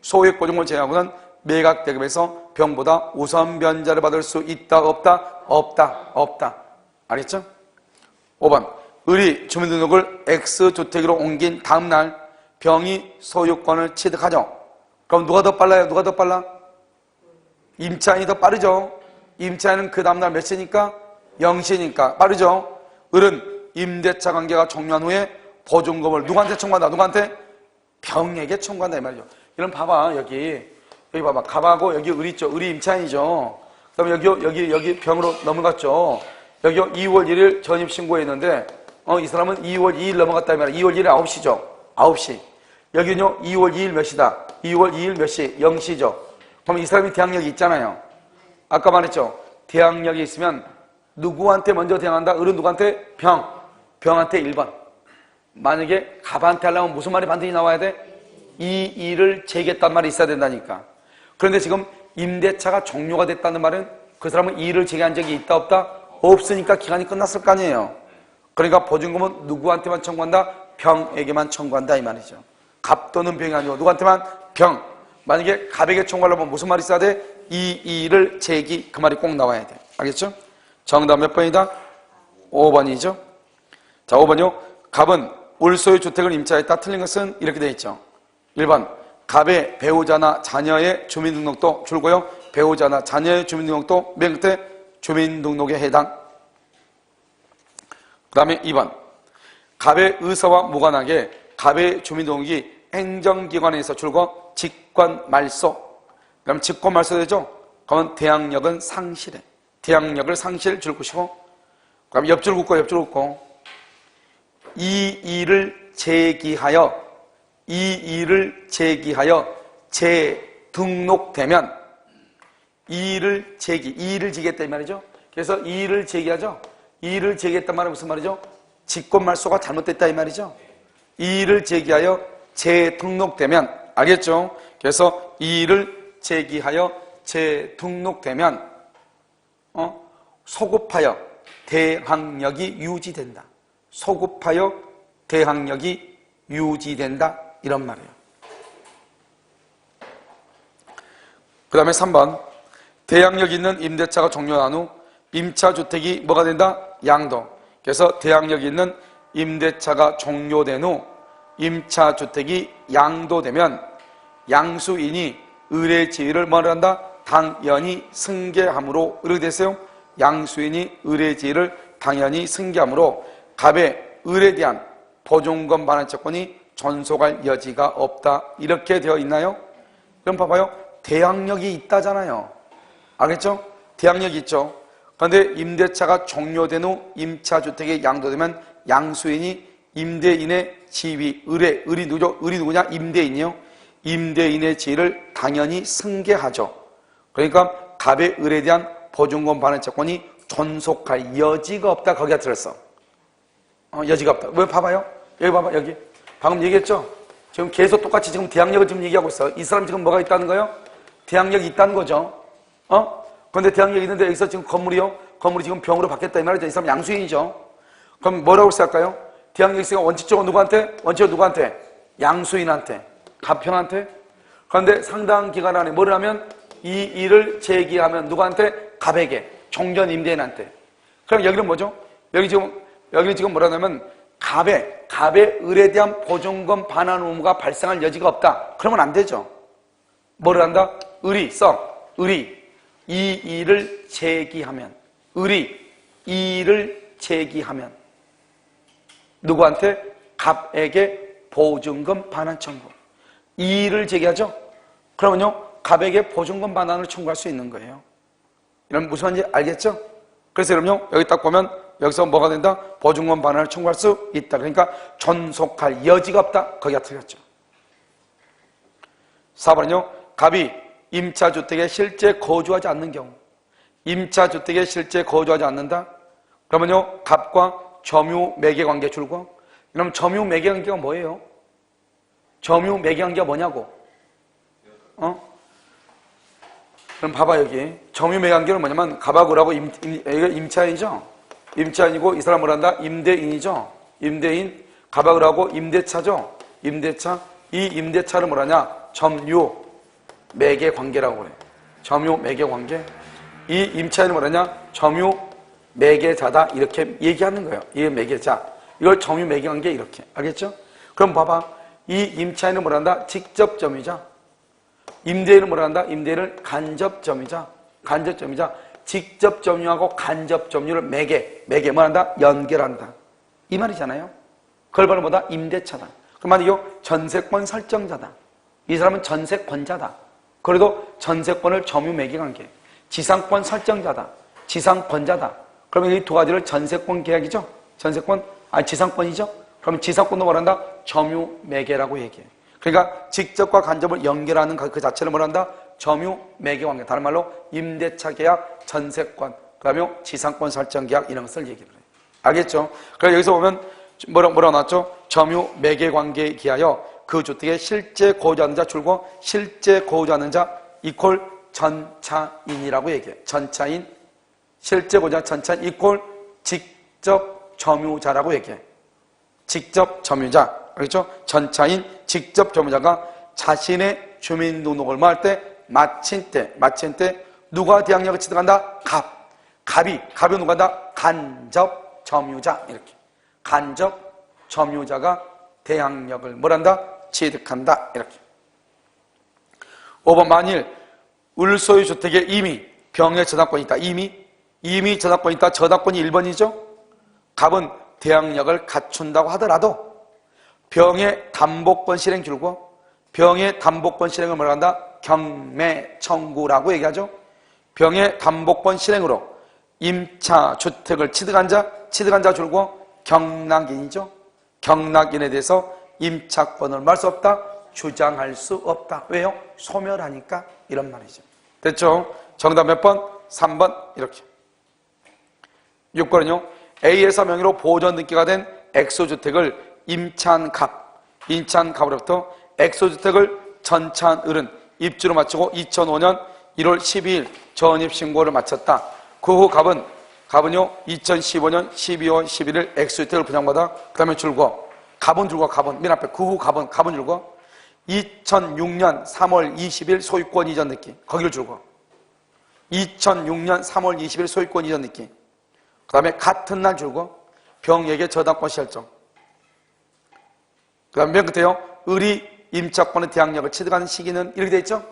소액 보증금을 제외하고는 매각대금에서 병보다 우선 변제를 받을 수 있다, 없다? 없다, 없다. 알겠죠? 5번. 을이 주민등록을 X주택으로 옮긴 다음날 병이 소유권을 취득하죠. 그럼 누가 더 빨라요? 누가 더 빨라? 임차인이 더 빠르죠. 임차인은 그 다음날 몇 시니까? 0시니까 빠르죠. 을은 임대차 관계가 종료한 후에 보증금을 누구한테 청구한다? 누구한테? 병에게 청구한다 이 말이죠. 이런 봐봐, 여기 봐봐. 갑하고 여기 을이 있죠. 을이 임차인이죠. 그 다음에 여기 병으로 넘어갔죠. 여기 2월 1일 전입신고했는데 이 사람은 2월 2일 넘어갔다 이 말이야. 2월 1일 9시죠. 9시. 여기는요, 2월 2일 몇 시다? 2월 2일 몇 시? 0시죠. 그럼 이 사람이 대항력이 있잖아요. 아까 말했죠. 대항력이 있으면 누구한테 먼저 대항한다? 을은 누구한테? 병한테 1번. 만약에 갑한테 하려면 무슨 말이 반드시 나와야 돼? 이 일을 제기했단 말이 있어야 된다니까. 그런데 지금 임대차가 종료가 됐다는 말은 그 사람은 이 일을 제기한 적이 있다 없다? 없으니까 기간이 끝났을 거 아니에요. 그러니까 보증금은 누구한테만 청구한다? 병에게만 청구한다 이 말이죠. 갑 또는 병이 아니고 누구한테만? 병. 만약에 갑에게 청구하려면 무슨 말이 있어야 돼? 이 일을 제기, 그 말이 꼭 나와야 돼. 알겠죠? 정답 몇 번이다? 5번이죠. 자, 5번이요. 갑은 울소유 주택을 임차했다. 틀린 것은 이렇게 되어 있죠. 1번. 갑의 배우자나 자녀의 주민등록도 줄고요. 배우자나 자녀의 주민등록도 맨 끝에 주민등록에 해당. 그 다음에 2번. 갑의 의사와 무관하게 갑의 주민등록이 행정기관에서 줄고 직권 말소. 그럼 직권 말소 되죠? 그러면 대항력은 상실해. 대항력을 상실 줄 것이고, 그럼 옆줄 긋고, 이 일을 제기하여 재등록되면, 이 일을 제기했다 이 말이죠. 그래서 이 일을 제기하죠. 이 일을 제기했단 말은 무슨 말이죠? 직권 말소가 잘못됐다 이 말이죠. 이 일을 제기하여 재등록되면, 알겠죠? 그래서 이 일을 제기하여 재등록되면 소급하여 대항력이 유지된다. 소급하여 대항력이 유지된다 이런 말이에요. 그 다음에 3번. 대항력 있는 임대차가 종료한 후 임차주택이 뭐가 된다? 양도. 그래서 대항력 있는 임대차가 종료된 후 임차주택이 양도되면 양수인이 을의 지위를 뭐라 한다? 당연히 승계함으로. 이렇게 됐어요. 양수인이 을의 지위를 당연히 승계함으로 갑의 을에 대한 보증금 반환채권이 존속할 여지가 없다. 이렇게 되어 있나요? 그럼 봐봐요. 대항력이 있다잖아요. 알겠죠? 대항력이 있죠. 그런데 임대차가 종료된 후 임차주택이 양도되면 양수인이 임대인의 지위, 을이 누구죠? 을이 누구냐? 임대인이요. 임대인의 지위를 당연히 승계하죠. 그러니까 갑의 을에 대한 보증금 반환채권이 존속할 여지가 없다. 거기가 들었어. 여지가 없다. 왜 봐봐요? 여기 봐봐, 여기. 방금 얘기했죠? 지금 계속 똑같이 지금 대항력을 지금 얘기하고 있어. 이 사람 지금 뭐가 있다는 거예요? 대항력이 있다는 거죠. 그런데 대항력이 있는데 여기서 지금 건물이 지금 병으로 바뀌었다 이 말이죠. 이 사람 양수인이죠. 그럼 뭐라고 시작할까요? 대항력이 있으니까 원칙적으로 누구한테? 원칙적으로 누구한테? 양수인한테, 갑형한테. 그런데 상당 기간 안에 뭐를 하면? 이 일을 제기하면 누구한테? 갑에게, 종전 임대인한테. 그럼 여기는 뭐죠? 여기 지금 뭐라냐면 갑의 을에 대한 보증금 반환 의무가 발생할 여지가 없다. 그러면 안 되죠. 뭐를 한다? 을이 이 일을 제기하면, 누구한테? 갑에게 보증금 반환 청구. 이 일을 제기하죠? 그러면요, 갑에게 보증금 반환을 청구할 수 있는 거예요. 이런 무슨 말인지 알겠죠? 그래서 여러분요, 여기 딱 보면 여기서 뭐가 된다? 보증금 반환을 청구할 수 있다. 그러니까 존속할 여지가 없다. 거기가 틀렸죠. 4번은요, 갑이 임차주택에 실제 거주하지 않는 경우. 임차주택에 실제 거주하지 않는다? 그러면요, 갑과 점유 매개 관계 줄고. 그럼 점유 매개 관계가 뭐예요? 점유 매개 관계가 뭐냐고? 그럼 봐봐, 여기. 점유 매개 관계는 뭐냐면, 갑하고 을하고 여기가 임차인이죠? 임차인이고, 이 사람 뭐란다? 임대인이죠? 임대인. 갑하고 을하고 임대차죠? 임대차. 이 임대차를 뭐라냐? 점유 매개 관계라고 그래. 점유 매개 관계. 이 임차인은 뭐라냐? 점유 매개자다. 이렇게 얘기하는 거예요. 이 매개자. 이걸 점유 매개 관계 이렇게. 알겠죠? 그럼 봐봐. 이 임차인은 뭐란다? 직접 점유자. 임대인은 뭐란다? 임대인을 간접 점유자. 직접 점유하고 간접 점유를 매개 뭐란다? 연결한다. 이 말이잖아요. 그걸 바로 뭐다? 임대차다. 그 말이요, 전세권 설정자다. 이 사람은 전세권자다. 그래도 전세권을 점유 매개 관계. 지상권 설정자다. 지상권자다. 그러면 이 두 가지를 전세권 계약이죠? 지상권이죠? 그럼 지상권도 뭐란다? 점유 매개라고 얘기해. 그러니까 직접과 간접을 연결하는 그 자체를 뭐란다? 점유 매개 관계. 다른 말로 임대차 계약, 전세권, 그 다음에 지상권 설정 계약 이런 것을 얘기를 해요. 알겠죠? 그래서 여기서 보면 뭐라고 나왔죠? 점유 매개 관계에 기하여 그 주택에 실제 거주하는 자 줄고, 실제 거주하는 자 이퀄 전차인이라고 얘기해. 전차인, 실제 거주하는 전차인 이퀄 직접 점유자라고 얘기해. 직접 점유자. 그렇죠? 전차인, 직접 점유자가 자신의 주민등록을 뭐 할 때? 마친 때 누가 대항력을 취득한다? 갑이 누가 한다? 간접 점유자. 이렇게. 간접 점유자가 대항력을 뭐란다? 취득한다. 이렇게. 5번 만일 을소유 주택에 이미 병의 저당권이 있다. 이미 저당권이 있다. 저당권이 1번이죠. 갑은 대항력을 갖춘다고 하더라도 병의 담보권 실행 줄고, 병의 담보권 실행을 뭐라 한다? 경매 청구라고 얘기하죠. 병의 담보권 실행으로 임차 주택을 취득한 자 줄고 경락인이죠. 경락인에 대해서 임차권을 말 수 없다, 주장할 수 없다. 왜요? 소멸하니까. 이런 말이죠. 됐죠? 정답 몇 번? 3번. 이렇게. 6번은요, A에서 명의로 보존 등기가 된 엑소주택을 임차한 갑으로부터 엑소주택을 전차한 을은 입주를 마치고 2005년 1월 12일 전입신고를 마쳤다. 그 후 갑은요 2015년 12월 11일 엑소주택을 분양받아 그 다음에 갑은 맨 앞에 그 후 갑은 줄고 2006년 3월 20일 소유권 이전 등기 거기를 줄고 2006년 3월 20일 소유권 이전 등기 그 다음에 같은 날 줄고 병에게 저당권 실정 그 다음에 맨 끝에요 을이 임차권의 대항력을 취득하는 시기는 이렇게 돼 있죠?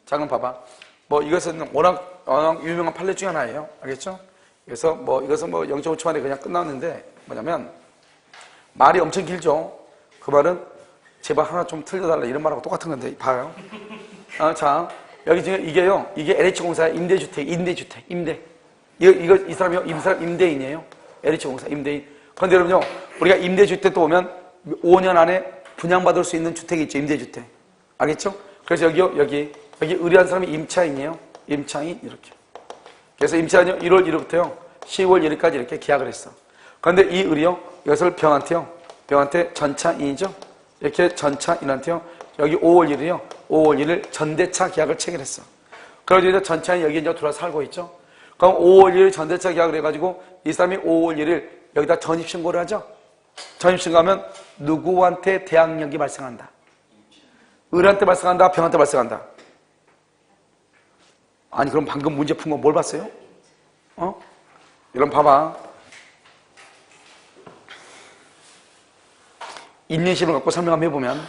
자 그럼 봐봐 뭐 이것은 워낙 유명한 판례 중에 하나예요. 알겠죠? 그래서 이것은 0.5초 만에 그냥 끝났는데 뭐냐면 말이 엄청 길죠? 그 말은 제발 하나 좀 틀려달라 이런 말하고 똑같은 건데 봐요. 자 여기 지금 이게 LH공사의 임대. 이 사람이 임대인이에요. LH공사 임대인. 그런데 여러분요 우리가 임대주택도 보면 5년 안에 분양받을 수 있는 주택이 있죠. 임대주택. 알겠죠? 그래서 여기 의뢰한 사람이 임차인이에요. 임차인 이렇게. 그래서 임차인이 1월 1일부터요 10월 1일까지 이렇게 계약을 했어. 그런데 이 을이요 이것을 병한테 전차인이죠. 이렇게 전차인한테요 여기 5월 1일이요 5월 1일 전대차 계약을 체결했어. 그래서 이제 전차인 여기 이제 들어와서 살고 있죠. 그럼 5월 1일 전대차 계약을 해가지고 이 사람이 5월 1일 여기다 전입신고를 하죠. 전입신고하면 누구한테 대항력이 발생한다? 을한테 발생한다? 병한테 발생한다? 아니 그럼 방금 문제 푼 거 뭘 봤어요? 이런 봐봐. 인내심을 갖고 설명 한번 해보면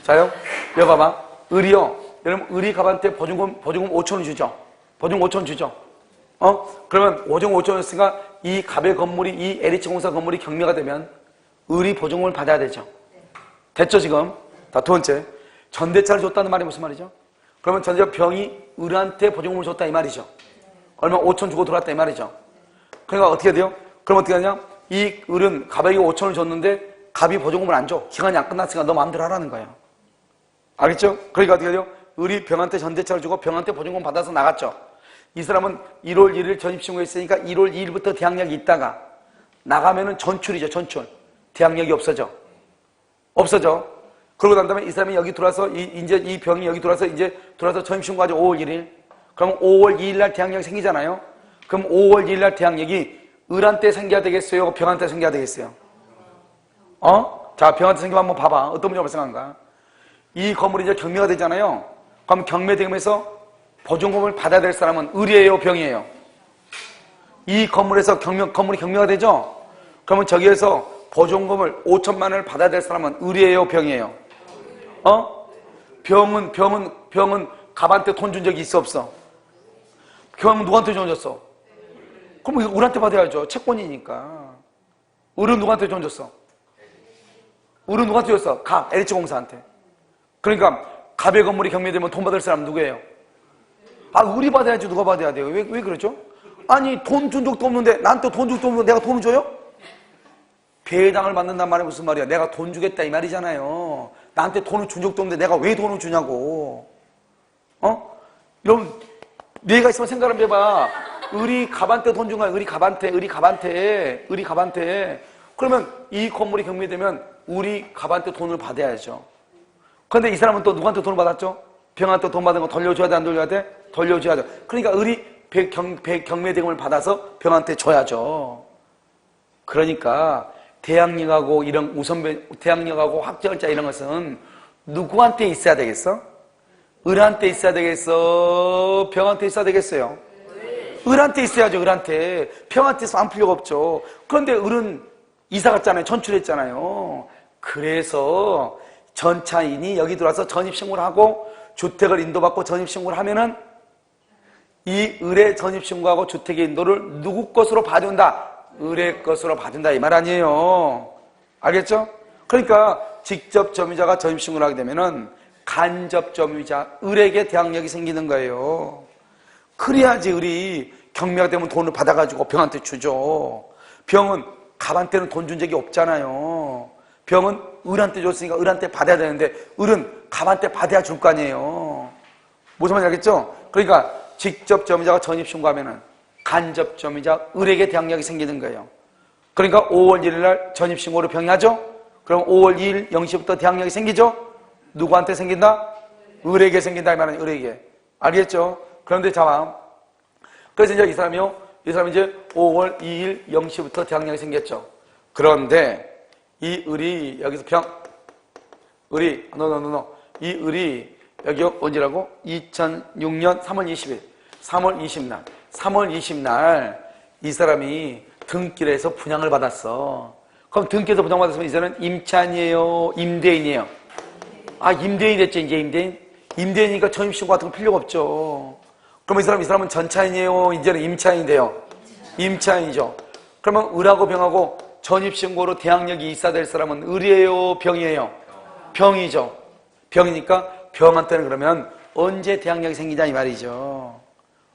자요. 여기 봐봐. 을이요. 여러분 을이 갑한테 보증금 5천원 주죠. 보증금 5천원 주죠. 그러면 보증금 5천원 였으니까 이 갑의 건물이 이 LH공사 건물이 경매가 되면 을이 보증금을 받아야 되죠. 됐죠 지금? 자, 두 번째. 전대차를 줬다는 말이 무슨 말이죠? 그러면 전대차 병이 을한테 보증금을 줬다 이 말이죠. 얼마 5천 주고 들어왔다 이 말이죠. 그러니까 어떻게 돼요? 그럼 어떻게 하냐? 이 을은 갑에게 5천을 줬는데 갑이 보증금을 안 줘. 기간이 안 끝났으니까 너 마음대로 하라는 거예요. 알겠죠? 그러니까 어떻게 돼요? 을이 병한테 전대차를 주고 병한테 보증금 받아서 나갔죠. 이 사람은 1월 1일 전입신고했으니까 1월 2일부터 대항력이 있다가 나가면은 전출이죠. 전출. 대항력이 없어져. 그러고 난 다음에 이 사람이 여기 들어와서 이제 이 병이 여기 들어와서 이제 들어와서 전입신고하죠. 5월 1일. 그럼 5월 2일 날 대항력이 생기잖아요. 그럼 5월 2일 날 대항력이 을한테 생겨야 되겠어요? 병한테 생겨야 되겠어요? 자, 병한테 생기면 한번 봐봐. 어떤 문제가 발생한가? 이 건물이 이제 경매가 되잖아요. 그럼 경매되면서 보증금을 받아야 될 사람은 을이에요? 병이에요? 이 건물에서 건물이 경매가 되죠? 그러면 저기에서 보증금을 5천만 원을 받아야 될 사람은 을이에요? 병이에요? 병은 갑한테 돈 준 적이 있어 없어? 병은 누구한테 돈 줬어? 그럼 을한테 받아야죠. 채권이니까. 을은 누구한테 돈 줬어? 을은 누구한테 줬어? 갑, LH공사한테. 그러니까 갑의 건물이 경매되면 돈 받을 사람 누구예요? 을이 받아야지 누가 받아야 돼요? 왜 그러죠? 아니 돈 준 적도 없는데 나한테 돈 준 적도 없는데 내가 돈을 줘요? 배당을 받는단 말이 무슨 말이야? 내가 돈 주겠다 이 말이잖아요. 나한테 돈을 준 적도 없는데 내가 왜 돈을 주냐고. 여러분 내가 있으면 생각 한번 해봐. 을이 갑한테 돈 준 거야. 을이 갑한테. 그러면 이 건물이 경매되면 을이 갑한테 돈을 받아야죠. 그런데 이 사람은 또 누구한테 돈을 받았죠? 병한테 돈 받은 거 돌려줘야 돼? 안 돌려야 돼? 돌려줘야죠. 그러니까 을이 경매대금을 받아서 병한테 줘야죠. 그러니까 대항력하고 이런 대항력하고 확정자 이런 것은 누구한테 있어야 되겠어? 을한테 있어야 되겠어? 병한테 있어야 되겠어요? 을한테 있어야죠. 을한테. 병한테 있으면 안 필요가 없죠. 그런데 을은 이사 갔잖아요. 전출했잖아요. 그래서 전차인이 여기 들어와서 전입신고를 하고 주택을 인도받고 전입신고를 하면은 이 을의 전입신고하고 주택의 인도를 누구 것으로 봐준다? 을의 것으로 봐준다 이 말 아니에요. 알겠죠? 그러니까 직접 점유자가 전입신고를 하게 되면은 간접 점유자 을에게 대항력이 생기는 거예요. 그래야지 을이 경매가 되면 돈을 받아가지고 병한테 주죠. 병은 갑한테는 돈 준 적이 없잖아요. 병은 을한테 줬으니까 을한테 받아야 되는데 을은 갑한테 받아야 줄 거 아니에요. 무슨 말인지 알겠죠? 그러니까 직접 점유자가 전입신고하면은 간접 점유자 을에게 대항력이 생기는 거예요. 그러니까 5월 1일 날 전입신고로 병이 하죠? 그럼 5월 2일 0시부터 대항력이 생기죠? 누구한테 생긴다? 을에게 생긴다 이 말은 을에게. 알겠죠? 그런데 자봐. 그래서 이제 이 사람이 이제 5월 2일 0시부터 대항력이 생겼죠. 그런데 이 을이 여기서 이 을이 여기 언제라고? 2006년 3월 20일 3월 20날 이 사람이 등기에서 분양을 받았어. 그럼 등기에서 분양받았으면 이제는 임차인이에요? 임대인이에요? 임대인이 됐죠. 이제 임대인이니까 전입신고 같은 거 필요가 없죠. 그럼 이 사람은 전차인이에요? 이제는 임차인이 돼요? 임차인이죠. 그러면 을하고 병하고 전입신고로 대항력이 있어야 될 사람은 을이에요? 병이에요? 병이죠. 병이니까 병한테는 그러면 언제 대항력이 생기냐 이 말이죠.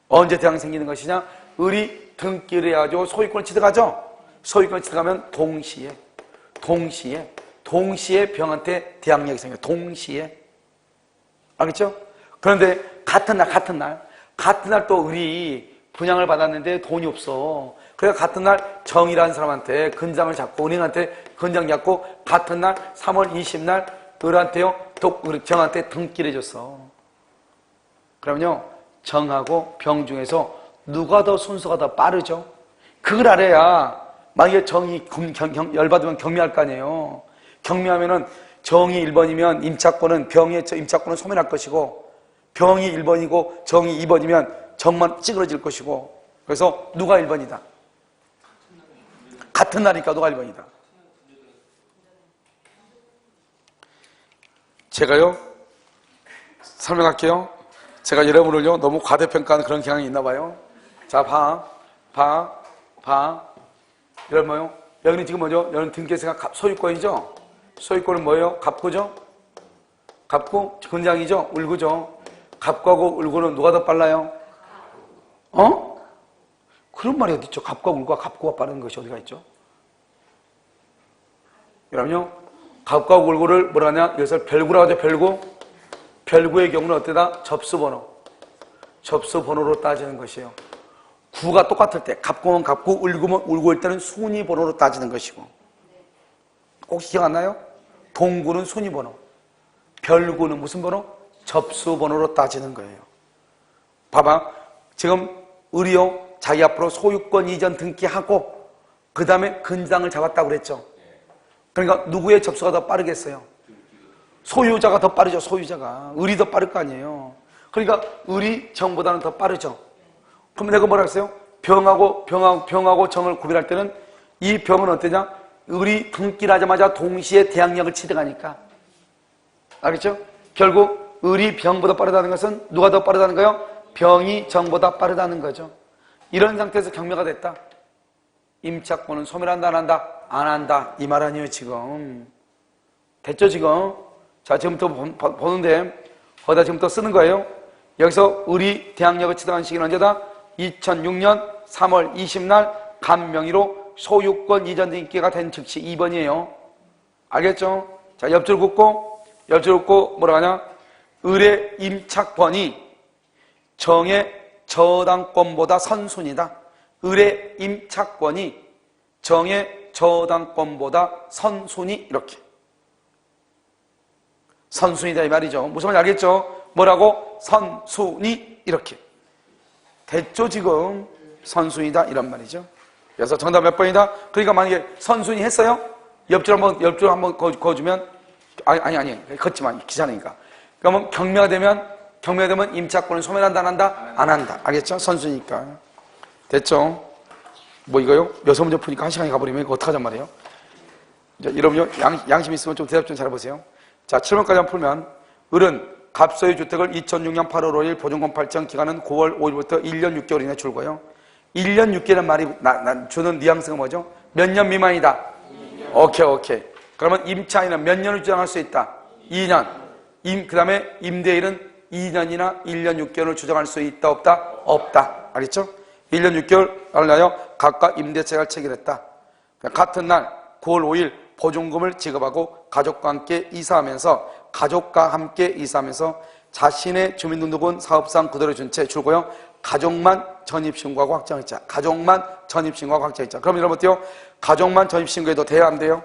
언제 대항력이 생기는 것이냐? 을이 등기를 해야죠. 소유권을 취득하죠. 소유권을 취득하면 동시에 병한테 대항력이 생겨요. 동시에. 알겠죠? 그런데 같은 날 또 을이 분양을 받았는데 돈이 없어. 그래서 같은 날 정이라는 사람한테 근장을 잡고 은행한테 근장 잡고 같은 날 3월 20날 을한테요 또 정한테 등기를 해줬어. 그러면요 정하고 병 중에서 누가 더 순서가 더 빠르죠? 그걸 알아야 만약에 정이 열받으면 경미할 거 아니에요. 경미하면은 정이 1번이면 임차권은 병의 임차권은 소멸할 것이고 병이 1번이고 정이 2번이면 정만 찌그러질 것이고 그래서 누가 1번이다? 같은 날이니까 누가 1번이다? 제가요 설명할게요. 제가 여러분을요 너무 과대평가하는 그런 경향이 있나 봐요. 자, 봐. 여러분 뭐요? 여기는 지금 뭐죠? 여러분 등기세가 소유권이죠? 소유권은 뭐예요? 갑구죠? 갑구? 근장이죠? 울구죠? 갑구하고 울구는 누가 더 빨라요? 그런 말이 어디 있죠? 갑과 울구가 갑구가 빠른 것이 어디가 있죠? 여러분요, 갑과 울구를 뭐라 하냐? 이것을 별구라고 하죠, 별구. 별구의 경우는 어때다? 접수번호. 접수번호로 따지는 것이에요. 구가 똑같을 때, 갑구면 갑구, 울구면 울구일 때는 순위번호로 따지는 것이고. 혹시 기억 안 나요? 동구는 순위번호. 별구는 무슨 번호? 접수번호로 따지는 거예요. 봐봐. 지금 의리요, 자기 앞으로 소유권 이전 등기하고, 그 다음에 근장을 잡았다고 그랬죠. 그러니까 누구의 접수가 더 빠르겠어요? 소유자가 더 빠르죠, 소유자가. 을이 더 빠를 거 아니에요. 그러니까 을이 정보다는 더 빠르죠. 그럼 내가 뭐라 했어요? 병하고 정을 구별할 때는 이 병은 어떠냐? 을이 등기를 하자마자 동시에 대항력을 취득하니까. 알겠죠? 결국 을이 병보다 빠르다는 것은 누가 더 빠르다는 거예요? 병이 정보다 빠르다는 거죠. 이런 상태에서 경매가 됐다. 임차권은 소멸한다, 안 한다? 안 한다. 이 말 아니에요, 지금. 됐죠, 지금? 자, 지금부터 보는데, 거기다 지금부터 쓰는 거예요. 여기서 을이 대항력을 취득한 시기는 언제다? 2006년 3월 20날 간명의로 소유권 이전 등기가 된 즉시 2번이에요. 알겠죠? 자, 옆줄 긋고 뭐라 하냐? 을의 임차권이 정의 저당권보다 선순위다. 을의 임차권이 정의 저당권보다 선순위 이렇게. 선순위다 이 말이죠. 무슨 말인지 알겠죠? 뭐라고? 선순위 이렇게. 됐죠 지금? 선순위다 이런 말이죠. 그래서 정답 몇 번이다? 그러니까 만약에 선순위 했어요? 옆줄 한번 그어주면 아니 걷지만 기자니까. 그러면 경매가 되면 임차권을 소멸한다 안 한다? 안 한다. 알겠죠? 선순위니까. 됐죠? 뭐 이거요? 여섯 문제 푸니까 1시간이 가버리면 이거 어떡하잔 말이에요? 자, 여러분요 양심 있으면 좀 대답 좀 잘해보세요. 자, 7번까지 한번 풀면 을은 갑소유 주택을 2006년 8월 5일 보증금 발정 기간은 9월 5일부터 1년 6개월 이내 줄고요. 1년 6개월이라는 말이 주는 뉘앙스가 뭐죠? 몇 년 미만이다? 2년. 오케이. 그러면 임차인은 몇 년을 주장할 수 있다? 2년. 그 다음에 임대인은 2년이나 1년 6개월을 주장할 수 있다? 없다? 없다. 알겠죠? 1년 6개월을 하여 각각 임대차를 체결했다. 같은 날 9월 5일 보증금을 지급하고 가족과 함께 이사하면서 자신의 주민등록은 사업상 그대로 준 채 줄고요. 가족만 전입신고하고 확정했자. 그럼 여러분 어때요? 가족만 전입신고해도 돼야 안 돼요?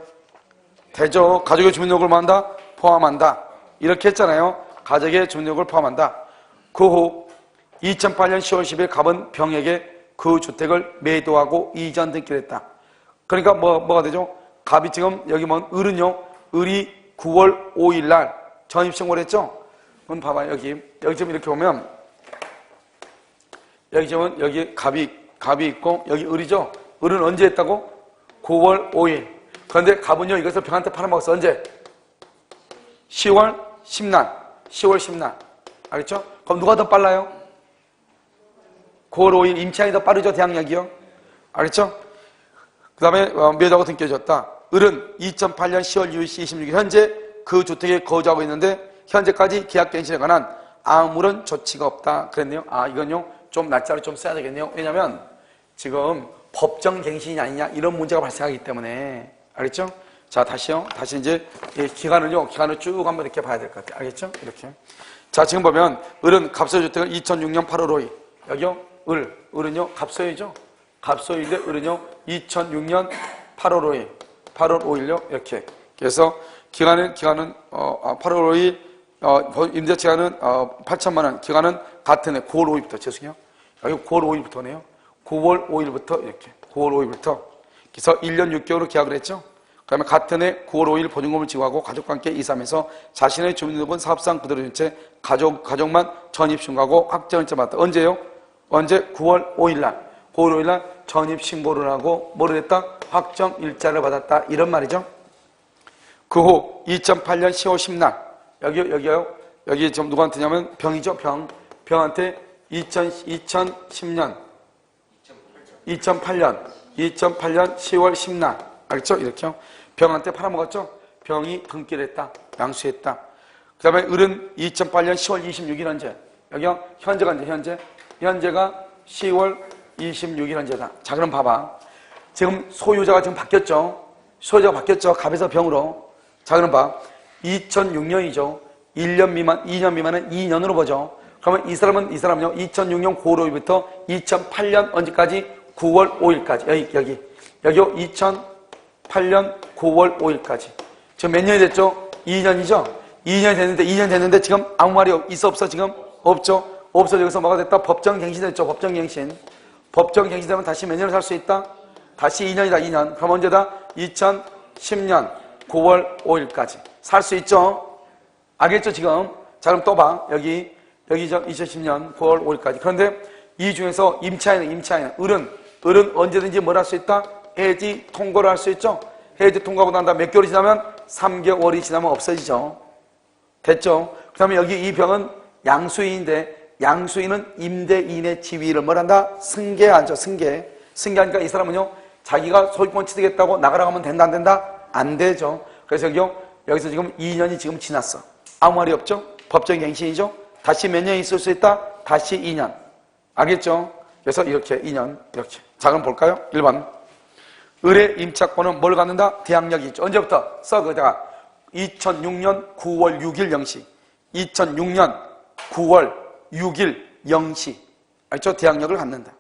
되죠. 가족의 주민등록을 뭐 한다? 포함한다. 이렇게 했잖아요. 가족의 주민등록을 포함한다. 그 후 2008년 10월 10일 갑은 병에게 그 주택을 매도하고 이전 등기를 했다. 그러니까 뭐가 되죠? 갑이 지금 여기 을은요. 을이 9월 5일 날 전입신고를 했죠? 그럼 봐봐요. 여기 지금 이렇게 보면 여기 갑이 있고 여기 을이죠? 을은 언제 했다고? 9월 5일. 그런데 갑은요 이것을 병한테 팔아먹었어. 언제? 10월 10날. 알겠죠? 그럼 누가 더 빨라요? 9월 5일 임차인이 더 빠르죠? 대항력이요? 알겠죠? 그 다음에 매도하고 등기해줬다. 을은 2008년 10월 26일 현재 그 주택에 거주하고 있는데 현재까지 계약갱신에 관한 아무런 조치가 없다. 그랬네요. 이건요 좀 날짜를 좀 써야 되겠네요. 왜냐면 지금 법정갱신이 아니냐 이런 문제가 발생하기 때문에. 알겠죠? 자, 다시요. 다시 이제 기간을 쭉 한번 이렇게 봐야 될 것 같아요. 알겠죠? 이렇게. 자, 지금 보면 을은 갑소유주택을 2006년 8월 5일 여기요. 을은요 갑소유죠. 갑소유인데 을은요 2006년 8월 5일요. 이렇게. 그래서 기간은 8월 5일 임대 기간은 8천만 원, 기간은 같은 해 9월 5일부터, 죄송해요. 여기 9월 5일부터네요. 9월 5일부터 이렇게 9월 5일부터 그래서 1년 6개월로 계약을 했죠. 그다음에 같은 해 9월 5일 보증금을 지급하고 가족과 함께 이사하면서 자신의 주민등록은 사업상 그대로 둔 채 가족만 전입신고하고 확정일자 받았다. 언제요? 언제? 9월 5일 날. 9월 5일 날 전입신고를 하고 뭐를 했다? 확정일자를 받았다. 이런 말이죠. 그 후 2008년 10월 10날 여기요. 여기 지금 누구한테냐면 병이죠. 병한테 2008년 10월 10날 알겠죠? 이렇게요. 병한테 팔아먹었죠? 병이 등기를 했다. 양수했다. 그 다음에 을은 2008년 10월 26일 현재. 여기요. 현재가 이제 현재가 10월 26일 현재다. 자, 그럼 봐봐. 지금 소유자가 지금 바뀌었죠? 소유자가 바뀌었죠? 갑에서 병으로. 자, 그럼 봐. 2006년이죠. 2년 미만은 2년으로 보죠. 그러면 이 사람은요. 2006년 9월 5일부터 2008년 언제까지? 9월 5일까지. 여기요. 2008년 9월 5일까지. 지금 몇 년이 됐죠? 2년이죠? 2년 됐는데 지금 아무 말이 있어 없어? 지금? 없죠? 없어. 여기서 뭐가 됐다? 법정갱신 됐죠? 법정갱신 되면 다시 몇 년을 살 수 있다? 다시 2년이다. 2년. 그럼 언제다? 2010년 9월 5일까지. 살 수 있죠? 알겠죠, 지금? 자, 그럼 또 봐. 여기 2010년 9월 5일까지. 그런데 이 중에서 임차인은, 을은 언제든지 뭘 할 수 있다? 해지 통고를 할 수 있죠? 해지 통고하고 난 다음 몇 개월이 지나면? 3개월이 지나면 없어지죠. 됐죠? 그 다음에 여기 이 병은 양수인인데, 양수인은 임대인의 지위를 뭘 한다? 승계하죠, 승계하니까 이 사람은요, 자기가 소유권 취득했다고 나가라고 하면 된다, 안 된다? 안 되죠. 그래서 여기서 지금 2년이 지금 지났어. 아무 말이 없죠? 법정갱신이죠? 다시 몇 년 있을 수 있다? 다시 2년. 알겠죠? 그래서 이렇게 2년, 이렇게. 자, 그럼 볼까요? 1번. 을의 임차권은 뭘 갖는다? 대항력이 있죠. 언제부터? 거기다가 2006년 9월 6일 0시. 2006년 9월 6일 0시. 알죠? 대항력을 갖는다.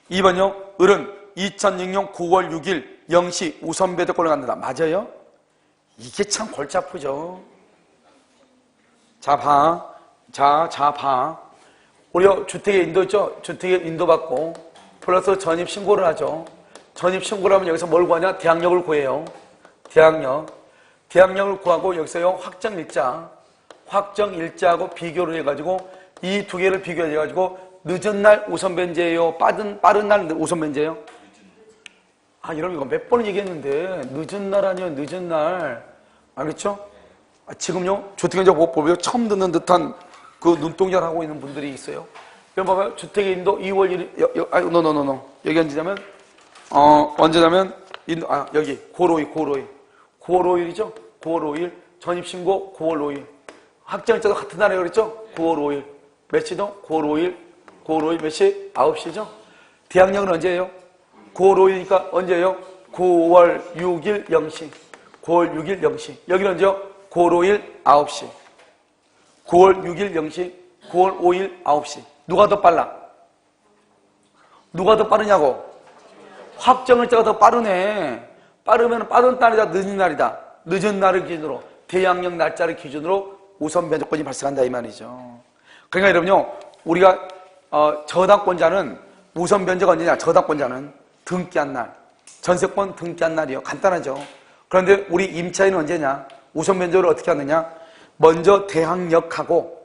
2번요. 을은 2006년 9월 6일 0시 우선 배대권을 갖는다. 맞아요? 이게 참 골치 아프죠. 자, 봐. 봐. 우리가 주택에 인도 있죠? 주택에 인도받고 플러스 전입신고를 하죠. 전입신고를 하면 여기서 뭘 구하냐? 대항력을 구해요. 대항력을 구하고 여기서요. 확정일자하고 비교를 해가지고 이 두 개를 비교해가지고 늦은 날 우선 변제예요? 빠른 날 우선 변제예요? 아, 여러분 이거 몇 번 얘기했는데 늦은 날 아니에요? 늦은 날. 알겠죠? 지금요. 주택인도보호법이요. 처음 듣는 듯한 그 눈동자를 하고 있는 분들이 있어요. 여러분 봐봐요. 주택의 인도 2월 1일 여기 언제냐면 언제냐면 여기 9월 5일이죠? 9월 5일 전입신고 9월 5일 확정일자도 같은 날에 그랬죠? 9월 5일 몇 시죠? 9월 5일 몇 시? 9시죠? 대항력은 언제예요? 9월 5일이니까 언제예요? 9월 6일 0시 9월 6일 0시 여기는 언제요? 9월 5일 9시 9월 6일 0시 9월 5일 9시 누가 더 빨라? 누가 더 빠르냐고? 확정일자가 더 빠르네. 빠르면 빠른 날이다, 늦은 날이다. 늦은 날을 기준으로 대항력 날짜를 기준으로 우선 변제권이 발생한다 이 말이죠. 그러니까 여러분요, 우리가 저당권자는 우선 변제가 언제냐? 저당권자는 등기한 날, 전세권 등기한 날이요. 간단하죠. 그런데 우리 임차인은 언제냐? 우선 변제를 어떻게 하느냐? 먼저 대항력하고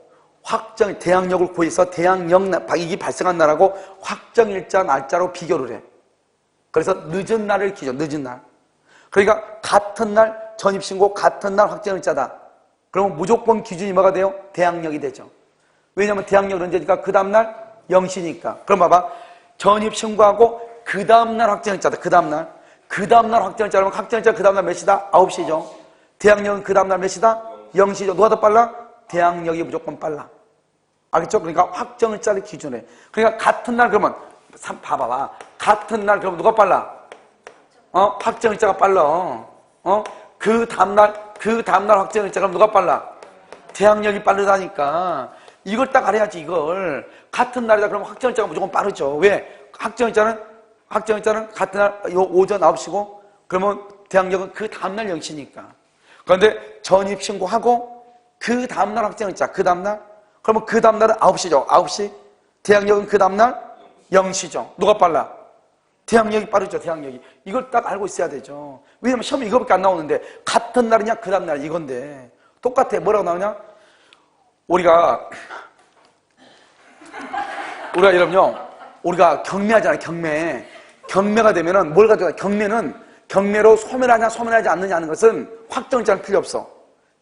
대항력을 구해서 대항력이 발생한 날하고 확정일자 날짜로 비교를 해. 그래서 늦은 날을 기준, 늦은 날. 그러니까 같은 날 전입신고, 같은 날 확정일자다. 그러면 무조건 기준이 뭐가 돼요? 대항력이 되죠. 왜냐하면 대항력은 언제니까? 그 다음날 0시니까. 그럼 봐봐. 전입신고하고 그 다음날 확정일자다. 그 다음날 확정일자라면 확정일자 그 다음날 몇 시다? 9시죠. 대항력은 그 다음날 몇 시다? 0시죠. 누가 더 빨라? 대항력이 무조건 빨라. 알겠죠? 그러니까 확정일자를 기준으로 해. 그러니까 같은 날 그러면 봐봐. 같은 날 그러면 누가 빨라? 확정일자가 빨라. 그 다음날 확정일자 그럼 누가 빨라? 대항력이 빠르다니까. 이걸 딱 알아야지 이걸. 같은 날이다 그러면 확정일자가 무조건 빠르죠. 왜? 확정일자는 같은 날 오전 9시고 그러면 대항력은 그 다음날 0시니까. 그런데 전입신고하고 그 다음날 확정일자, 그 다음날? 그러면 그 다음날은 9시죠. 9시. 대항력은 그 다음날 0시죠. 누가 빨라? 대항력이 빠르죠. 대항력이. 이걸 딱 알고 있어야 되죠. 왜냐면 시험에 이거밖에 안 나오는데 같은 날이냐 그 다음날 이건데 똑같아. 뭐라고 나오냐? 우리가 여러분요, 우리가 경매하잖아요. 경매가 되면은 뭘 가져가? 경매로 소멸하냐 소멸하지 않느냐 하는 것은 확정일자는 필요 없어.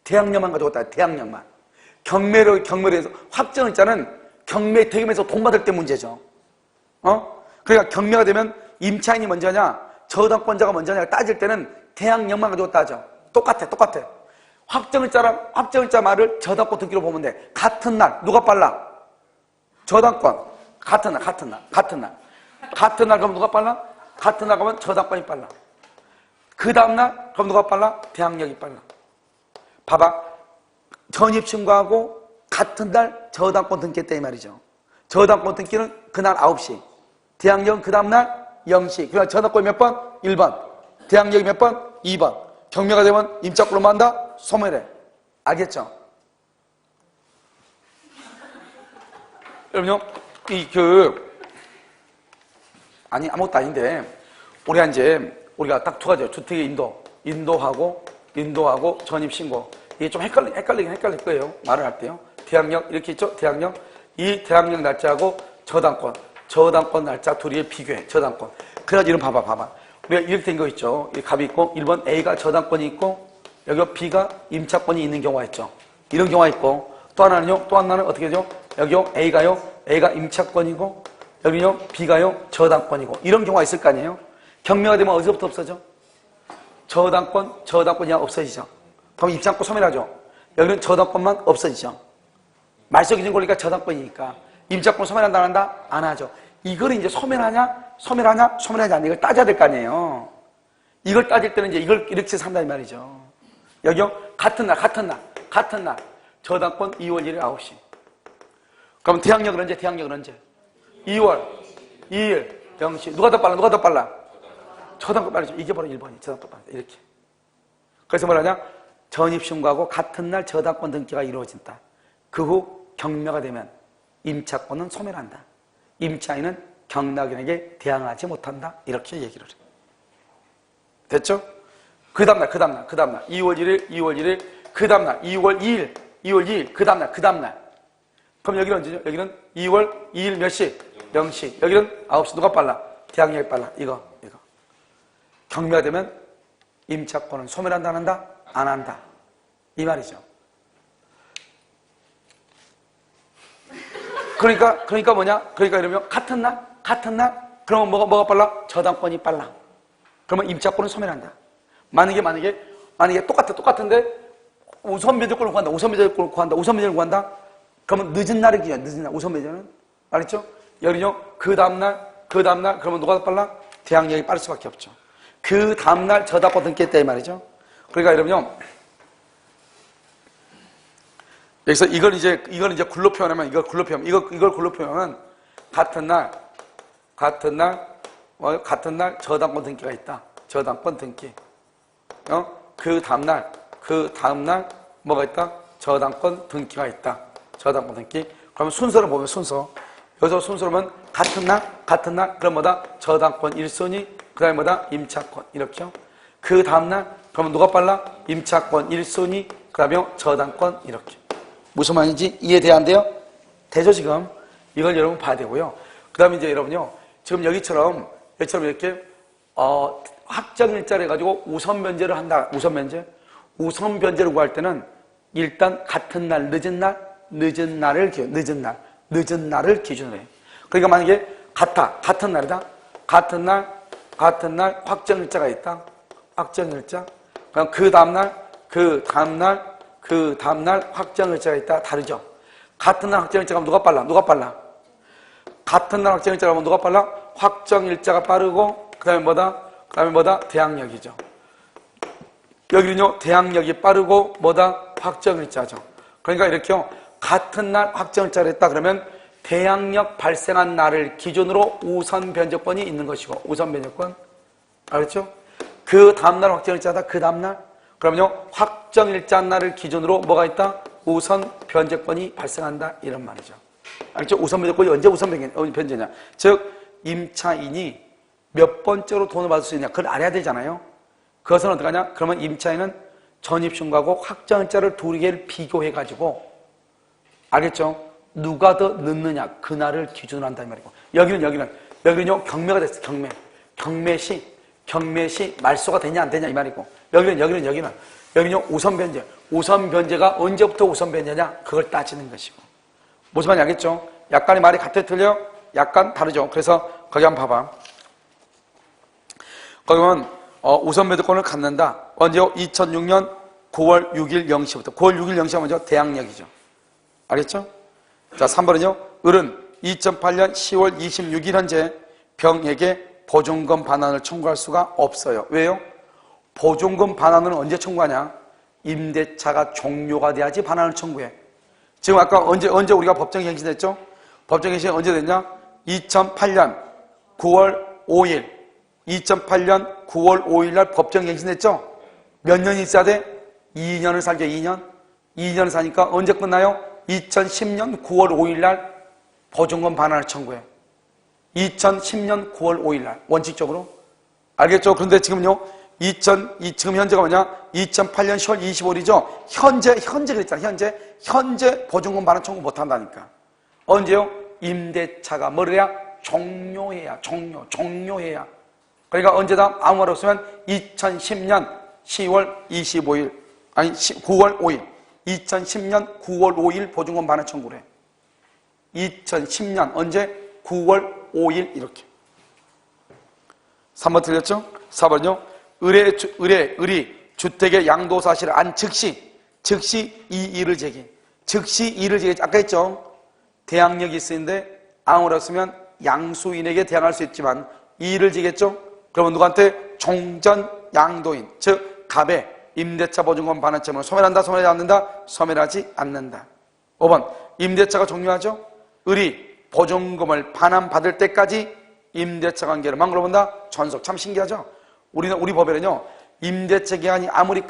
대항력만 가져왔다. 대항력만. 경매로 해서 확정일자는 경매 대금에서 돈 받을 때 문제죠. 그러니까 경매가 되면 임차인이 먼저냐 저당권자가 먼저냐 따질 때는 대항력만 가지고 따져. 똑같아. 확정일자 말을 저당권 등기로 보면 돼. 같은 날 누가 빨라? 저당권. 같은 날 그럼 누가 빨라? 같은 날 그러면 저당권이 빨라. 그 다음날 그럼 누가 빨라? 대항력이 빨라. 봐봐. 전입신고하고 같은 날 저당권 등기했다 이 말이죠. 저당권 등기는 그날 9시. 대항력은 그 다음날 0시. 그러니까 저당권이 몇 번? 1번. 대항력이 몇 번? 2번. 경매가 되면 임차권으로 뭐 한다? 소멸해. 알겠죠? 여러분요, 아무것도 아닌데, 우리가 딱 두 가지요. 주택의 인도하고 전입신고. 이게 좀 헷갈릴 거예요. 말을 할 때요. 대항력, 이렇게 있죠? 대항력. 이 대항력 날짜하고 저당권 날짜 둘이의 비교해. 저당권. 그래가지고 이런 봐봐. 우리가 이렇게 된 거 있죠. 이 값이 있고, 1번 A가 저당권이 있고, 여기 B가 임차권이 있는 경우가 있죠. 이런 경우가 있고, 또 하나는 어떻게 되죠? 여기요, A가 임차권이고, 여기요, B가요, 저당권이고, 이런 경우가 있을 거 아니에요? 경매가 되면 어디서부터 없어져? 저당권이 없어지죠. 그럼 입장권 소멸하죠. 여기는 저당권만 없어지죠. 말소기준 권리가 저당권이니까. 임차권 소멸한다, 안 한다? 안 하죠. 이걸 이제 소멸하지 않냐? 이걸 따져야 될 거 아니에요. 이걸 따질 때는 이제 이걸 이렇게 산다, 이 말이죠. 여기요, 같은 날. 저당권 2월 1일 9시. 그럼 대항력은 언제? 2월 2일 0시. 누가 더 빨라? 저당권 빠르죠. 이게 바로 1번이 저당권 빠르다. 이렇게. 그래서 뭐라냐? 전입신고하고 같은 날 저당권 등기가 이루어진다. 그 후 경매가 되면 임차권은 소멸한다. 임차인은 경락인에게 대항하지 못한다. 이렇게 얘기를 해요. 됐죠? 그 다음날. 2월 1일, 그 다음날. 2월 2일, 그 다음날. 그럼 여기는 언제죠? 여기는 2월 2일 몇 시? 0시. 여기는 9시. 누가 빨라? 대항력이 빨라. 이거. 경매가 되면 임차권은 소멸한다, 안 한다? 안 한다. 이 말이죠. 그러니까 뭐냐? 그러니까 이러면 같은 날? 그러면 뭐가 빨라? 저당권이 빨라. 그러면 임차권은 소멸한다. 만약에 똑같은데 우선 변제권을 구한다. 그러면 늦은 날의 기준, 늦은 날. 우선 변제는 알겠죠? 여기요, 그 다음날 그러면 누가 빨라? 대항력이 빠를 수밖에 없죠. 그 다음날 저당권 등기했다 이 말이죠. 그러니까 여러분요, 여기서 이걸 이제 글로 표현하면 이걸 글로 표현하면 같은 날 저당권 등기가 있다. 저당권 등기. 그 다음날 뭐가 있다? 저당권 등기가 있다. 저당권 등기. 그러면 순서를 보면 여기서 순서로 보면 같은 날 그럼 뭐다? 저당권 1순위, 그 다음에 뭐다? 임차권. 이렇게요. 그 다음날 그러면 누가 빨라? 임차권 1순위, 그 다음에 저당권. 이렇게. 무슨 말인지 이해돼야 안 돼요? 되죠, 지금? 이걸 여러분 봐야 되고요. 그 다음에 이제 여러분요, 지금 여기처럼 이렇게, 확정일자를 해가지고 우선 변제를 한다. 우선 변제를 구할 때는 일단 같은 날, 늦은 날을 기준으로 해요. 그러니까 만약에 같은 날이다. 같은 날 확정일자가 있다. 확정일자. 그럼 그 다음날 확정일자가 있다. 다르죠. 같은 날 확정일자가 하면 누가 빨라? 같은 날 확정일자가 하면 누가 빨라? 확정일자가 빠르고, 그 다음에 뭐다? 대항력이죠. 여기는요, 대항력이 빠르고, 확정일자죠. 그러니까 이렇게요, 같은 날 확정일자를 했다. 그러면 대항력 발생한 날을 기준으로 우선 변제권이 있는 것이고, 우선 변제권. 알겠죠? 그 다음날 확정일자다. 그 다음날. 그러면요, 확정일자 날을 기준으로 뭐가 있다? 우선 변제권이 발생한다 이런 말이죠. 알겠죠? 우선 변제권이 언제 우선 변제냐? 즉 임차인이 몇 번째로 돈을 받을 수 있냐? 그걸 알아야 되잖아요. 그것은 어떻게 하냐? 그러면 임차인은 전입신고하고 확정일자를 두 개를 비교해가지고 알겠죠? 누가 더 늦느냐? 그날을 기준으로 한다 이 말이고 여기는요 경매가 됐어. 경매시 말소가 되냐 안 되냐 이 말이고 여기는요 우선 변제가 언제부터 우선 변제냐? 그걸 따지는 것이고 무슨 말인지 알겠죠? 약간의 말이 같아 틀려? 약간 다르죠. 그래서 거기 한번 봐봐. 거기 보면 우선 변제권을 갖는다. 언제요? 2006년 9월 6일 0시부터 9월 6일 0시가 먼저 대항력이죠. 알겠죠? 자 3번은요. 을은 2008년 10월 26일 현재 병에게 보증금 반환을 청구할 수가 없어요. 왜요? 보증금 반환은 언제 청구하냐? 임대차가 종료가 돼야지 반환을 청구해. 지금 아까 언제 우리가 법정 갱신했죠? 법정 갱신이 언제 됐냐? 2008년 9월 5일 2008년 9월 5일 날 법정 갱신했죠? 몇 년이 있어야 돼? 2년을 살게 2년을 사니까 언제 끝나요? 2010년 9월 5일 날 보증금 반환을 청구해. 2010년 9월 5일 날 원칙적으로 알겠죠? 그런데 지금요 지금 현재가 뭐냐? 2008년 10월 25일이죠? 현재 그랬잖아. 현재 보증금 반환 청구 못 한다니까. 언제요? 임대차가 뭐를 해야? 종료해야. 그러니까 언제다? 아무 말 없으면 2010년 10월 25일 아니 9월 5일 2010년 9월 5일 보증금 반환 청구를 해. 2010년 언제? 9월 5일 이렇게. 3번 틀렸죠? 4번요. 을이 주택의 양도 사실을 안 즉시 이 일을 제기. 아까 했죠? 대항력이 있었는데 아무리 없으면 양수인에게 대항할 수 있지만 이 일을 지겠죠? 그러면 누구한테? 종전 양도인, 즉 갑에 임대차 보증금 반환점을 소멸한다, 소멸하지 않는다? 소멸하지 않는다. 5번 임대차가 종료하죠? 을이 보증금을 반환받을 때까지 임대차 관계를 물어본다? 전속. 참 신기하죠? 우리 법에는요 임대차 기간이 아무리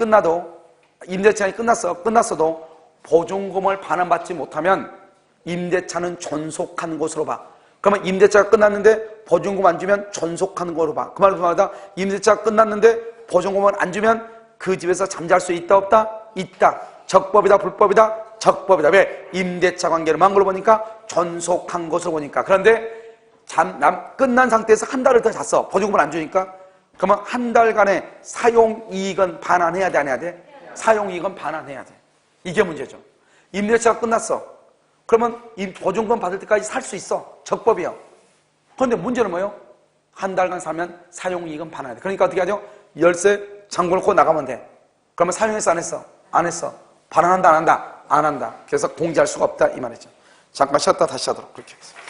임대차 기간이 끝났어도 보증금을 반환받지 못하면 임대차는 존속한 것으로 봐. 그러면 임대차가 끝났는데 보증금 안 주면 존속하는 거로 봐. 그 말은 무슨 말이다? 임대차가 끝났는데 보증금을 안 주면 그 집에서 잠잘 수 있다 없다? 있다. 적법이다 불법이다? 적법이다. 왜? 임대차 관계를 망걸로 보니까 존속한 것으로 보니까. 그런데 끝난 상태에서 한 달을 더 잤어. 보증금을 안 주니까. 그러면 한 달간의 사용이익은 반환해야 돼? 안 해야 돼? 사용이익은 반환해야 돼. 이게 문제죠. 임대차가 끝났어. 그러면 이 보증금 받을 때까지 살 수 있어. 적법이요. 그런데 문제는 뭐예요? 한 달간 살면 사용이익은 반환해야 돼. 그러니까 어떻게 하죠? 열쇠 잠궈 놓고 나가면 돼. 그러면 사용했어 안 했어? 안 했어. 반환한다 안 한다? 안 한다. 그래서 공제할 수가 없다 이 말이죠. 잠깐 쉬었다 다시 하도록 그렇게 하겠습니다.